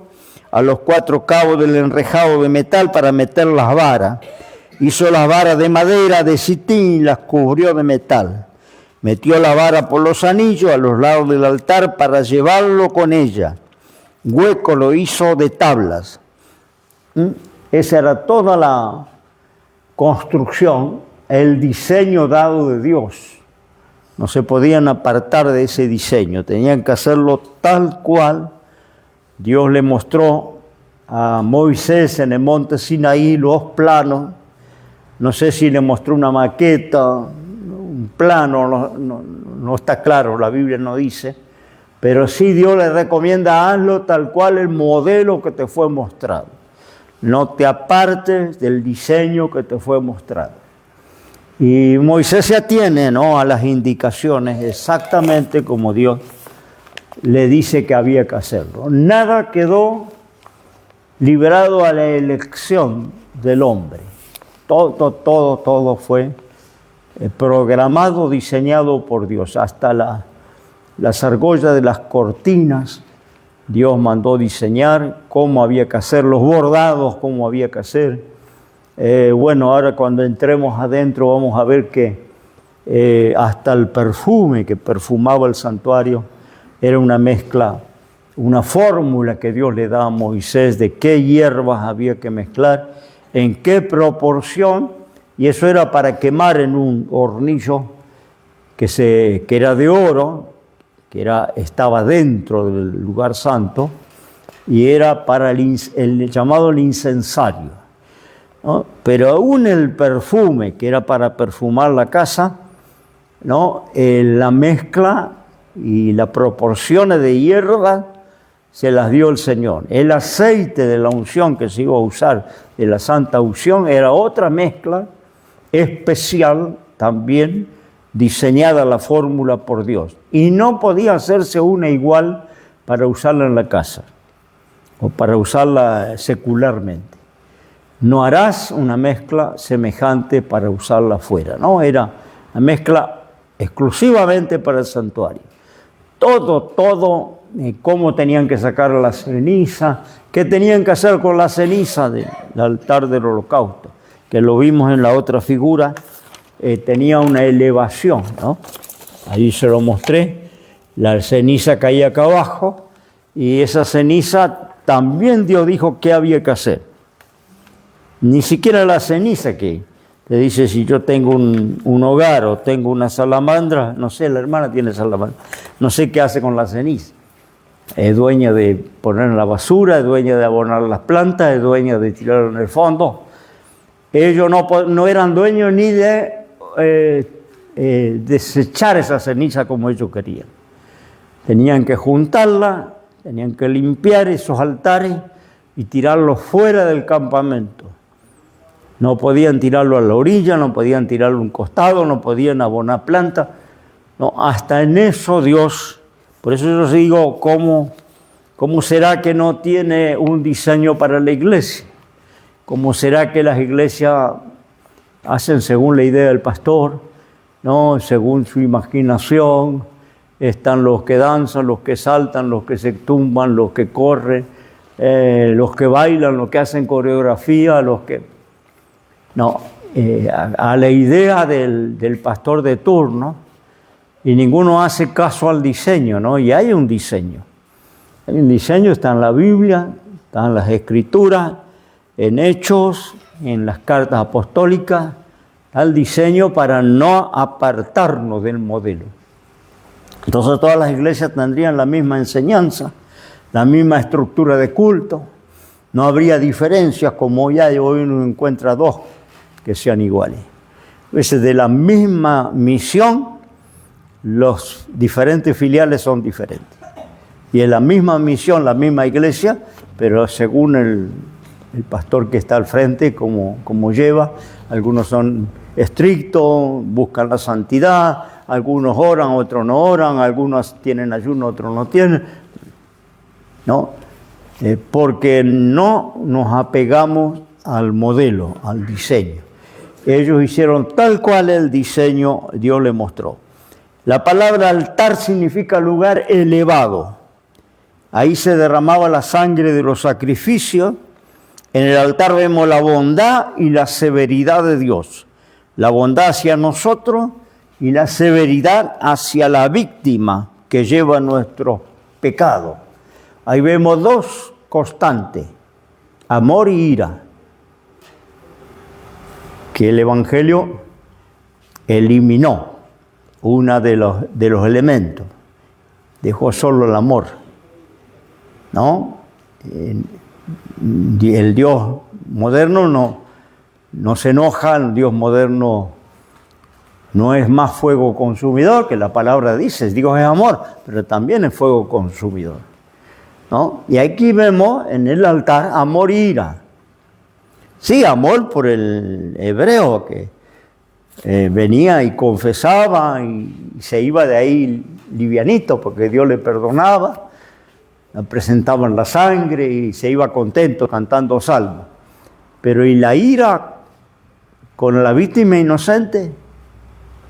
a los 4 cabos del enrejado de metal para meter las varas. Hizo las varas de madera, de sitín, y las cubrió de metal. Metió la vara por los anillos a los lados del altar para llevarlo con ella. Hueco lo hizo de tablas. Esa era toda la construcción, el diseño dado de Dios. No se podían apartar de ese diseño, tenían que hacerlo tal cual Dios le mostró a Moisés en el monte Sinaí, los planos. No sé si le mostró una maqueta, un plano, no está claro, la Biblia no dice, pero sí Dios le recomienda, hazlo tal cual el modelo que te fue mostrado. No te apartes del diseño que te fue mostrado. Y Moisés se atiene, ¿no?, a las indicaciones exactamente como Dios le dice que había que hacerlo. Nada quedó librado a la elección del hombre. Todo fue programado, diseñado por Dios. Hasta las argollas de las cortinas, Dios mandó diseñar cómo había que hacer, los bordados, cómo había que hacer. Bueno, ahora cuando entremos adentro vamos a ver que hasta el perfume que perfumaba el santuario era una mezcla, una fórmula que Dios le da a Moisés de qué hierbas había que mezclar, en qué proporción, y eso era para quemar en un hornillo que era de oro, estaba dentro del lugar santo, y era para el llamado el incensario, ¿no? Pero aún el perfume, que era para perfumar la casa, ¿no?, la mezcla y las proporciones de hierba se las dio el Señor. El aceite de la unción que se iba a usar, de la santa unción, era otra mezcla especial también, diseñada la fórmula por Dios. Y no podía hacerse una igual para usarla en la casa o para usarla secularmente. No harás una mezcla semejante para usarla afuera, ¿no? Era una mezcla exclusivamente para el santuario. Todo, cómo tenían que sacar la ceniza, qué tenían que hacer con la ceniza del altar del holocausto, que lo vimos en la otra figura, tenía una elevación, ¿no? Ahí se lo mostré, la ceniza caía acá abajo, y esa ceniza también Dios dijo qué había que hacer. Ni siquiera la ceniza, que Te dice, si yo tengo un hogar o tengo una salamandra, no sé, la hermana tiene salamandra, no sé qué hace con la ceniza. Es dueña de poner en la basura, es dueña de abonar las plantas, es dueña de tirarlo en el fondo. Ellos no eran dueños ni de desechar esa ceniza como ellos querían. Tenían que juntarla, tenían que limpiar esos altares y tirarlos fuera del campamento. No podían tirarlo a la orilla, no podían tirarlo a un costado, no podían abonar plantas. No, hasta en eso Dios, por eso yo os digo, ¿cómo será que no tiene un diseño para la iglesia? ¿Cómo será que las iglesias hacen según la idea del pastor, no según su imaginación? Están los que danzan, los que saltan, los que se tumban, los que corren, los que bailan, los que hacen coreografía, los que... No, a la idea del pastor de turno, y ninguno hace caso al diseño, ¿no? Y hay un diseño. Hay un diseño, está en la Biblia, está en las Escrituras, en Hechos, en las cartas apostólicas, está el diseño para no apartarnos del modelo. Entonces todas las iglesias tendrían la misma enseñanza, la misma estructura de culto, no habría diferencias como hoy uno encuentra dos que sean iguales. Entonces, de la misma misión, los diferentes filiales son diferentes. Y es la misma misión, la misma iglesia, pero según el pastor que está al frente, como lleva, algunos son estrictos, buscan la santidad, algunos oran, otros no oran, algunos tienen ayuno, otros no tienen. ¿No? Porque no nos apegamos al modelo, al diseño. Ellos hicieron tal cual el diseño Dios les mostró. La palabra altar significa lugar elevado. Ahí se derramaba la sangre de los sacrificios. En el altar vemos la bondad y la severidad de Dios. La bondad hacia nosotros y la severidad hacia la víctima que lleva nuestro pecado. Ahí vemos dos constantes, amor y ira, que el Evangelio eliminó uno de los elementos, dejó solo el amor, ¿no? El Dios moderno no se enoja, el Dios moderno no es más fuego consumidor, que la palabra dice, Dios es amor, pero también es fuego consumidor, ¿no? Y aquí vemos en el altar amor y ira. Sí, amor por el hebreo que venía y confesaba y se iba de ahí livianito porque Dios le perdonaba, le presentaban la sangre y se iba contento cantando salmos. Pero ¿y la ira con la víctima inocente?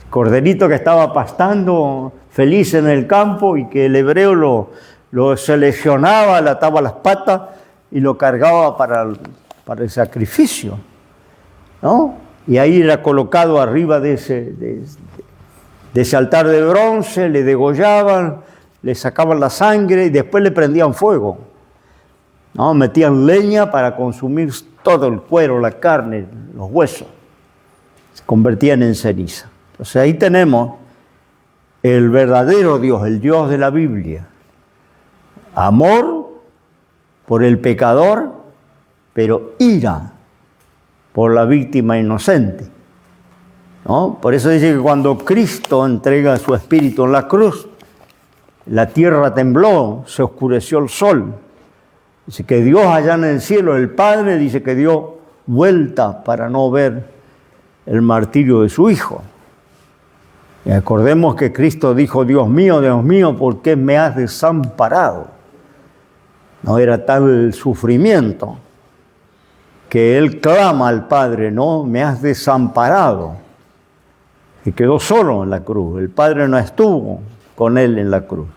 Corderito que estaba pastando feliz en el campo y que el hebreo lo seleccionaba, le ataba las patas y lo cargaba para el sacrificio, ¿no? Y ahí era colocado arriba de ese altar de bronce, le degollaban, le sacaban la sangre y después le prendían fuego, ¿no? Metían leña para consumir todo el cuero, la carne, los huesos. Se convertían en ceniza. Entonces ahí tenemos el verdadero Dios, el Dios de la Biblia. Amor por el pecador, pero ira por la víctima inocente, ¿no? Por eso dice que cuando Cristo entrega su espíritu en la cruz, la tierra tembló, se oscureció el sol. Dice que Dios allá en el cielo, el Padre, dice que dio vuelta para no ver el martirio de su Hijo. Y acordemos que Cristo dijo, Dios mío, ¿por qué me has desamparado? No era tal el sufrimiento que él clama al Padre, no, me has desamparado. Y quedó solo en la cruz. El Padre no estuvo con él en la cruz.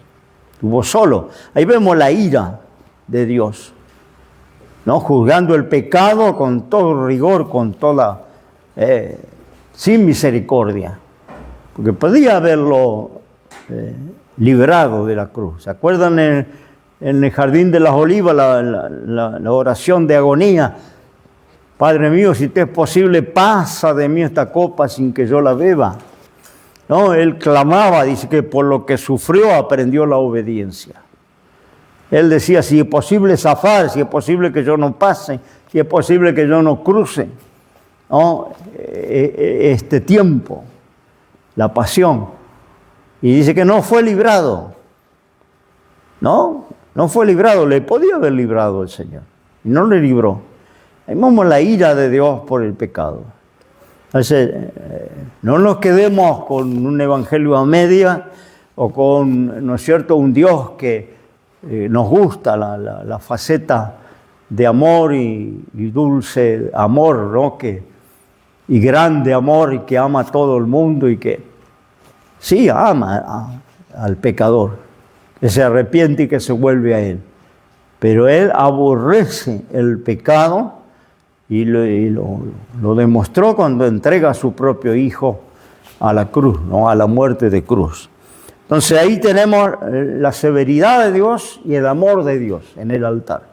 Estuvo solo. Ahí vemos la ira de Dios, ¿no? Juzgando el pecado con todo rigor, con toda, sin misericordia. Porque podía haberlo librado de la cruz. ¿Se acuerdan en el Jardín de las Olivas, la oración de agonía? Padre mío, si te es posible, pasa de mí esta copa sin que yo la beba. No, él clamaba, dice que por lo que sufrió aprendió la obediencia. Él decía, si es posible zafar, si es posible que yo no pase, si es posible que yo no cruce, ¿no? Este tiempo, la pasión. Y dice que no fue librado, no fue librado, le podía haber librado el Señor, y no le libró. Ahí vemos la ira de Dios por el pecado. Entonces, no nos quedemos con un evangelio a media o con, ¿no es cierto?, un Dios que nos gusta la faceta de amor y dulce amor, ¿no? Y grande amor, y que ama a todo el mundo, y que sí ama al pecador, que se arrepiente y que se vuelve a Él. Pero Él aborrece el pecado y lo demostró cuando entrega a su propio Hijo a la cruz, ¿no? A la muerte de cruz. Entonces ahí tenemos la severidad de Dios y el amor de Dios en el altar.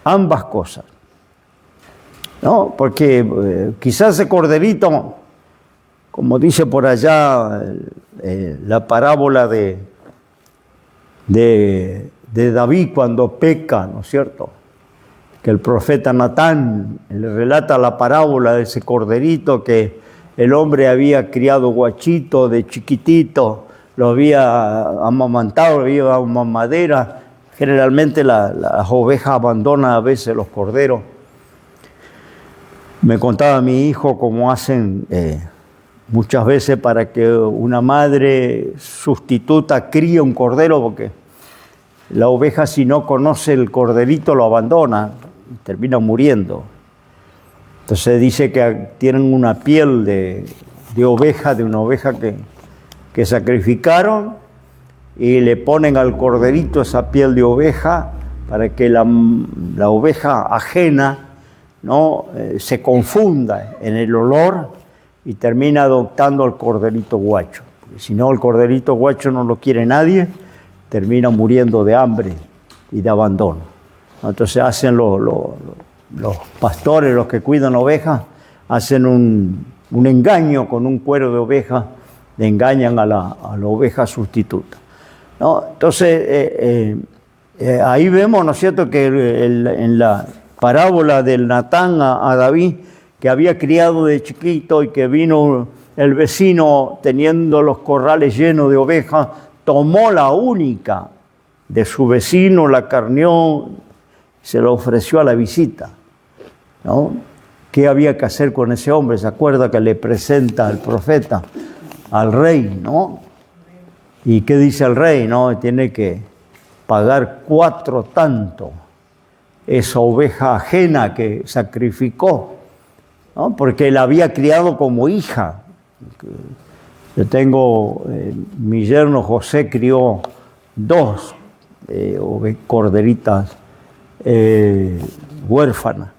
Ambas cosas, ¿no? Porque quizás ese corderito, como dice por allá la parábola de David cuando peca, ¿no es cierto?, que el profeta Natán le relata la parábola de ese corderito que el hombre había criado guachito de chiquitito, lo había amamantado, lo había dado mamadera. Generalmente las ovejas abandonan a veces los corderos. Me contaba mi hijo cómo hacen muchas veces para que una madre sustituta críe un cordero, porque la oveja, si no conoce el corderito, lo abandona y termina muriendo. Entonces dice que tienen una piel de oveja, de una oveja que sacrificaron, y le ponen al corderito esa piel de oveja para que la oveja ajena, ¿no?, se confunda en el olor y termina adoptando al corderito guacho. Porque si no, el corderito guacho no lo quiere nadie, termina muriendo de hambre y de abandono. Entonces hacen los pastores, los que cuidan ovejas, hacen un engaño con un cuero de oveja, le engañan a la oveja sustituta, ¿no? Entonces ahí vemos, ¿no es cierto?, que en la parábola del Natán a David, que había criado de chiquito y que vino el vecino teniendo los corrales llenos de ovejas, tomó la única de su vecino, la carneó, se la ofreció a la visita, ¿no? ¿Qué había que hacer con ese hombre? ¿Se acuerda que le presenta al profeta al rey, ¿no? ¿Y qué dice el rey? No, tiene que pagar 4 tantos esa oveja ajena que sacrificó, ¿no? Porque la había criado como hija. Yo tengo, mi yerno José crió 2 corderitas huérfanas,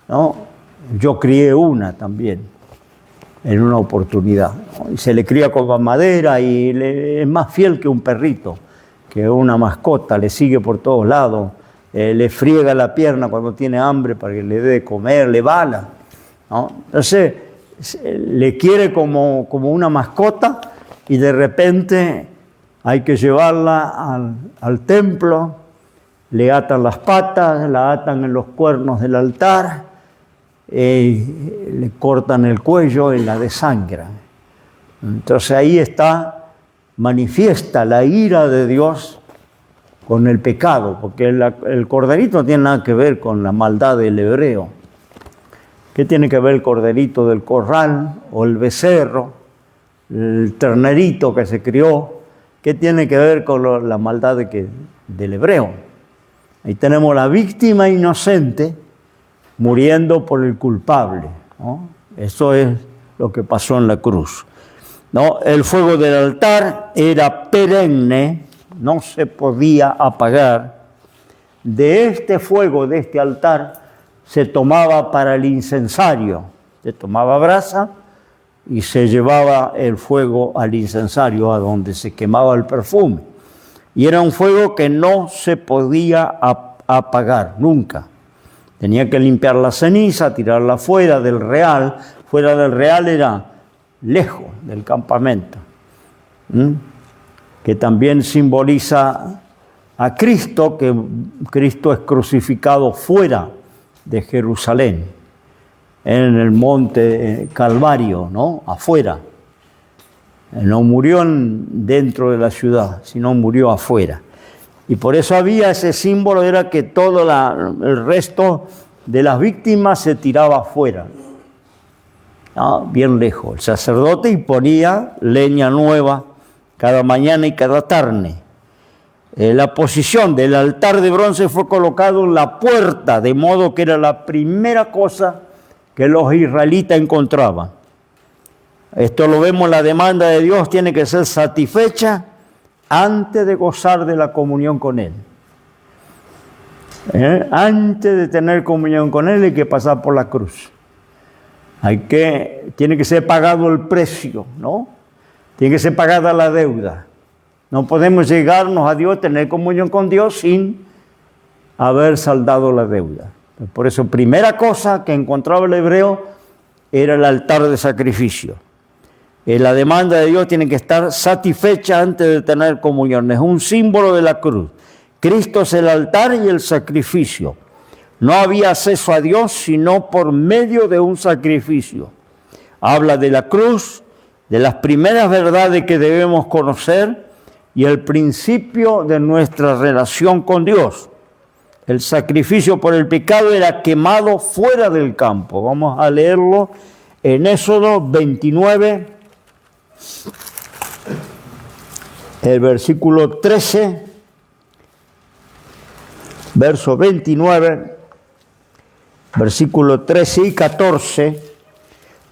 ¿no? Yo crié una también en una oportunidad, ¿no? Y se le cría con mamadera y es más fiel que un perrito, que una mascota, le sigue por todos lados, le friega la pierna cuando tiene hambre para que le dé de comer, le bala, ¿no? Entonces le quiere como una mascota, y de repente hay que llevarla al templo, le atan las patas, la atan en los cuernos del altar, le cortan el cuello y la desangran. Entonces ahí está manifiesta la ira de Dios con el pecado, porque el corderito no tiene nada que ver con la maldad del hebreo. ¿Qué tiene que ver el corderito del corral o el becerro, el ternerito que se crió? ¿Qué tiene que ver con la maldad del hebreo? Ahí tenemos la víctima inocente muriendo por el culpable, ¿no? Eso es lo que pasó en la cruz, ¿no? El fuego del altar era perenne, no se podía apagar. De este fuego, de este altar, se tomaba para el incensario, se tomaba brasa y se llevaba el fuego al incensario, a donde se quemaba el perfume. Y era un fuego que no se podía apagar nunca. Tenía que limpiar la ceniza, tirarla fuera del real. Fuera del real era lejos del campamento, que también simboliza a Cristo, que Cristo es crucificado fuera de Jerusalén, en el monte Calvario, ¿no? Afuera. No murió dentro de la ciudad, sino murió afuera. Y por eso había ese símbolo, era que todo el resto de las víctimas se tiraba afuera, ¿no? Bien lejos. El sacerdote y ponía leña nueva cada mañana y cada tarde. La posición del altar de bronce fue colocado en la puerta, de modo que era la primera cosa que los israelitas encontraban. Esto lo vemos, la demanda de Dios tiene que ser satisfecha antes de gozar de la comunión con Él. Antes de tener comunión con Él hay que pasar por la cruz. Tiene que ser pagado el precio, ¿no? Tiene que ser pagada la deuda. No podemos llegarnos a Dios, tener comunión con Dios sin haber saldado la deuda. Por eso, primera cosa que encontraba el hebreo era el altar de sacrificio. La demanda de Dios tiene que estar satisfecha antes de tener comunión. Es un símbolo de la cruz. Cristo es el altar y el sacrificio. No había acceso a Dios sino por medio de un sacrificio. Habla de la cruz, de las primeras verdades que debemos conocer y el principio de nuestra relación con Dios. El sacrificio por el pecado era quemado fuera del campo. Vamos a leerlo en Éxodo 29, el versículo 13, verso 29, versículo 13 y 14.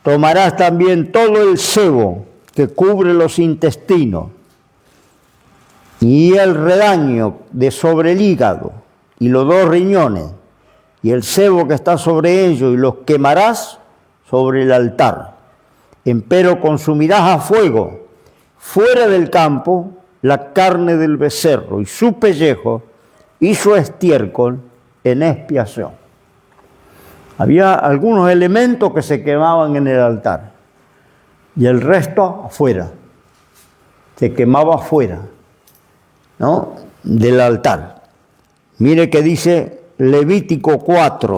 Tomarás también todo el sebo que cubre los intestinos y el redaño de sobre el hígado y los 2 riñones y el sebo que está sobre ellos, y los quemarás sobre el altar. Empero consumirás a fuego fuera del campo la carne del becerro y su pellejo y su estiércol en expiación. Había algunos elementos que se quemaban en el altar y el resto afuera. Se quemaba afuera, ¿no?, del altar. Mire que dice Levítico 4.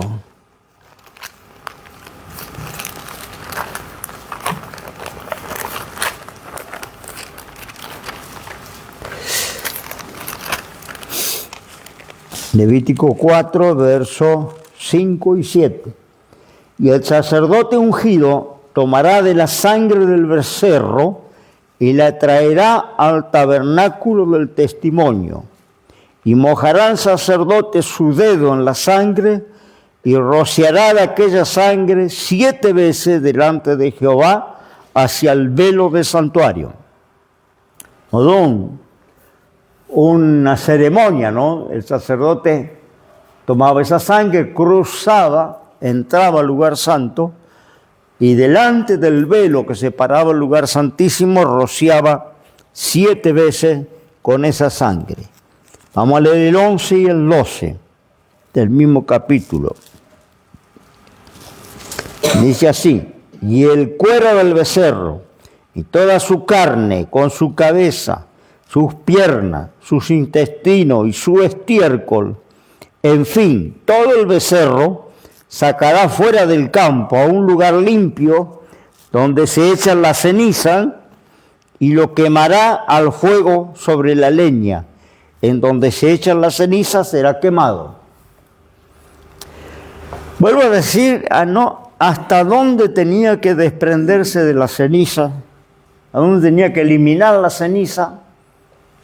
Levítico 4, versos 5 y 7. Y el sacerdote ungido tomará de la sangre del becerro y la traerá al tabernáculo del testimonio. Y mojará el sacerdote su dedo en la sangre y rociará de aquella sangre 7 veces delante de Jehová hacia el velo del santuario. Una ceremonia, ¿no? El sacerdote tomaba esa sangre, cruzaba, entraba al lugar santo y delante del velo que separaba el lugar santísimo rociaba 7 veces con esa sangre. Vamos a leer el 11 y el 12 del mismo capítulo. Dice así: y el cuero del becerro y toda su carne con su cabeza, sus piernas, sus intestinos y su estiércol, en fin, todo el becerro sacará fuera del campo a un lugar limpio donde se echa la ceniza y lo quemará al fuego sobre la leña. En donde se echa la ceniza será quemado. Vuelvo a decir, hasta dónde tenía que desprenderse de la ceniza, a dónde tenía que eliminar la ceniza,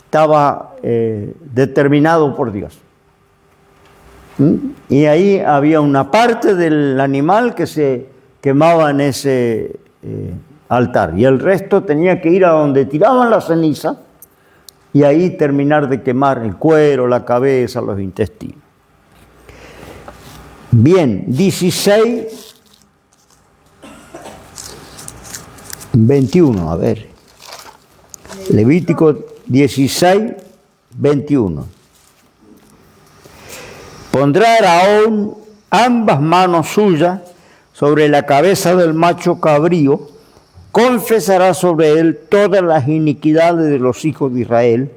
estaba determinado por Dios. Y ahí había una parte del animal que se quemaba en ese altar, y el resto tenía que ir a donde tiraban la ceniza y ahí terminar de quemar el cuero, la cabeza, los intestinos. Bien, 16, 21, a ver. Levítico 16, 21. Pondrá Aarón ambas manos suyas sobre la cabeza del macho cabrío, confesará sobre él todas las iniquidades de los hijos de Israel,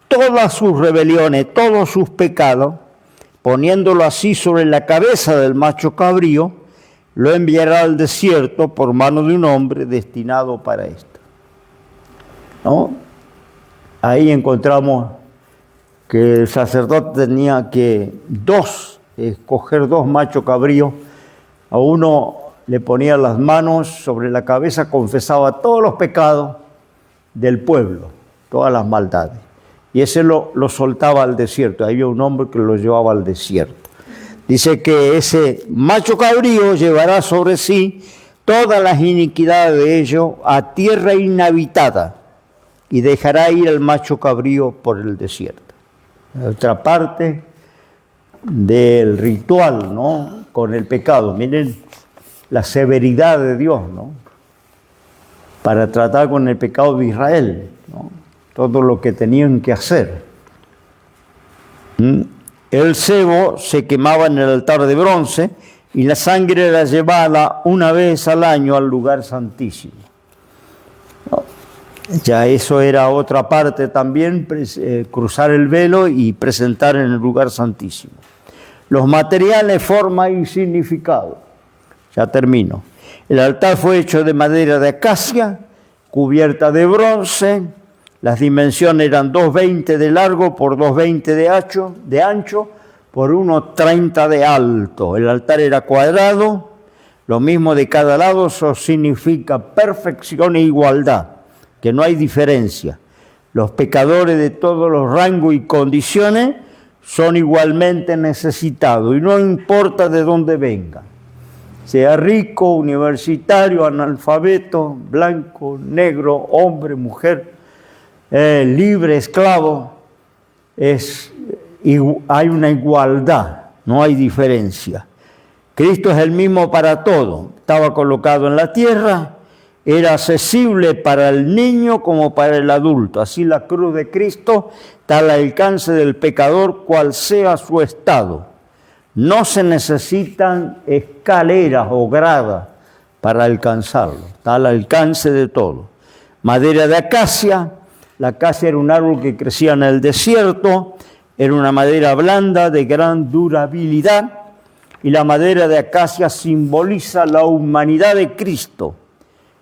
todas sus rebeliones, todos sus pecados, poniéndolo así sobre la cabeza del macho cabrío, lo enviará al desierto por mano de un hombre destinado para esto. ¿No? Ahí encontramos que el sacerdote tenía que escoger dos machos cabríos. A uno le ponía las manos sobre la cabeza, confesaba todos los pecados del pueblo, todas las maldades. Y ese lo soltaba al desierto. Ahí había un hombre que lo llevaba al desierto. Dice que ese macho cabrío llevará sobre sí todas las iniquidades de ellos a tierra inhabitada y dejará ir al macho cabrío por el desierto. Otra parte del ritual, ¿no? Con el pecado. Miren la severidad de Dios, ¿no? Para tratar con el pecado de Israel, ¿no? Todo lo que tenían que hacer. El cebo se quemaba en el altar de bronce y la sangre era llevada una vez al año al lugar santísimo. ¿No? Ya eso era otra parte también, cruzar el velo y presentar en el lugar santísimo. Los materiales, forma y significado. Ya termino. El altar fue hecho de madera de acacia, cubierta de bronce. Las dimensiones eran 2,20 de largo por 2,20 de ancho por 1,30 de alto. El altar era cuadrado, lo mismo de cada lado. Eso significa perfección e igualdad, que no hay diferencia. Los pecadores de todos los rangos y condiciones son igualmente necesitados, y no importa de dónde vengan, sea rico, universitario, analfabeto, blanco, negro, hombre, mujer, libre, esclavo, hay una igualdad, no hay diferencia. Cristo es el mismo para todo. Estaba colocado en la tierra, era accesible para el niño como para el adulto. Así la cruz de Cristo está al alcance del pecador, cual sea su estado. No se necesitan escaleras o gradas para alcanzarlo. Está al alcance de todo. Madera de acacia. La acacia era un árbol que crecía en el desierto. Era una madera blanda de gran durabilidad. Y la madera de acacia simboliza la humanidad de Cristo.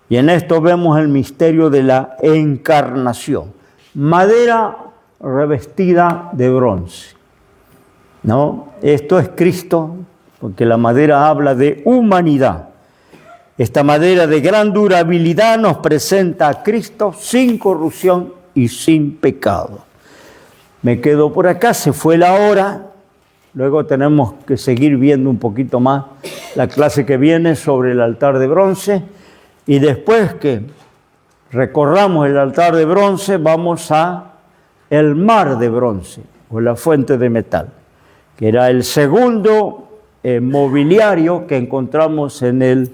Y en esto vemos el misterio de la encarnación. Madera revestida de bronce. ¿No? Esto es Cristo, porque la madera habla de humanidad. Esta madera de gran durabilidad nos presenta a Cristo sin corrupción y sin pecado. Me quedo por acá, se fue la hora. Luego tenemos que seguir viendo un poquito más la clase que viene sobre el altar de bronce. Y después que recorramos el altar de bronce, vamos a el mar de bronce, o la fuente de metal, que era el segundo mobiliario que encontramos en el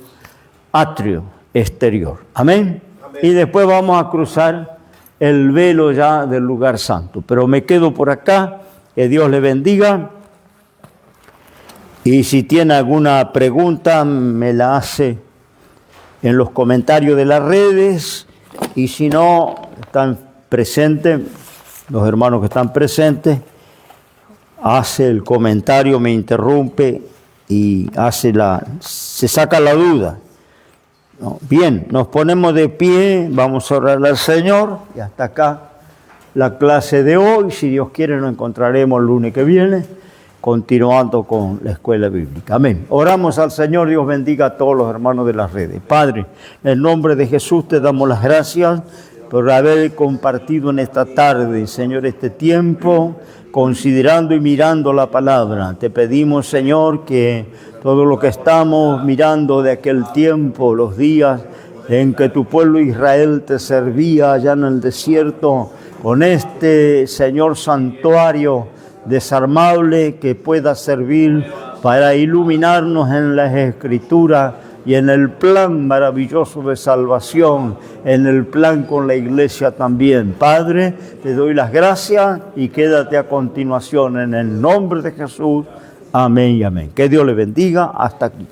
atrio exterior. Amén. Amén. Y después vamos a cruzar el velo ya del lugar santo. Pero me quedo por acá, que Dios le bendiga. Y si tiene alguna pregunta, me la hace en los comentarios de las redes, y si no están presentes, los hermanos que están presentes, hace el comentario, me interrumpe y se saca la duda. ¿No? Bien, nos ponemos de pie, vamos a orar al Señor, y hasta acá la clase de hoy. Si Dios quiere, nos encontraremos el lunes que viene, continuando con la escuela bíblica. Amén. Oramos al Señor. Dios bendiga a todos los hermanos de las redes. Padre, en el nombre de Jesús te damos las gracias por haber compartido en esta tarde, Señor, este tiempo, considerando y mirando la palabra. Te pedimos, Señor, que todo lo que estamos mirando de aquel tiempo, los días en que tu pueblo Israel te servía allá en el desierto, con este, Señor, santuario desarmable, que pueda servir para iluminarnos en las Escrituras y en el plan maravilloso de salvación, en el plan con la iglesia también. Padre, te doy las gracias y quédate a continuación en el nombre de Jesús. Amén y amén. Que Dios le bendiga. Hasta aquí.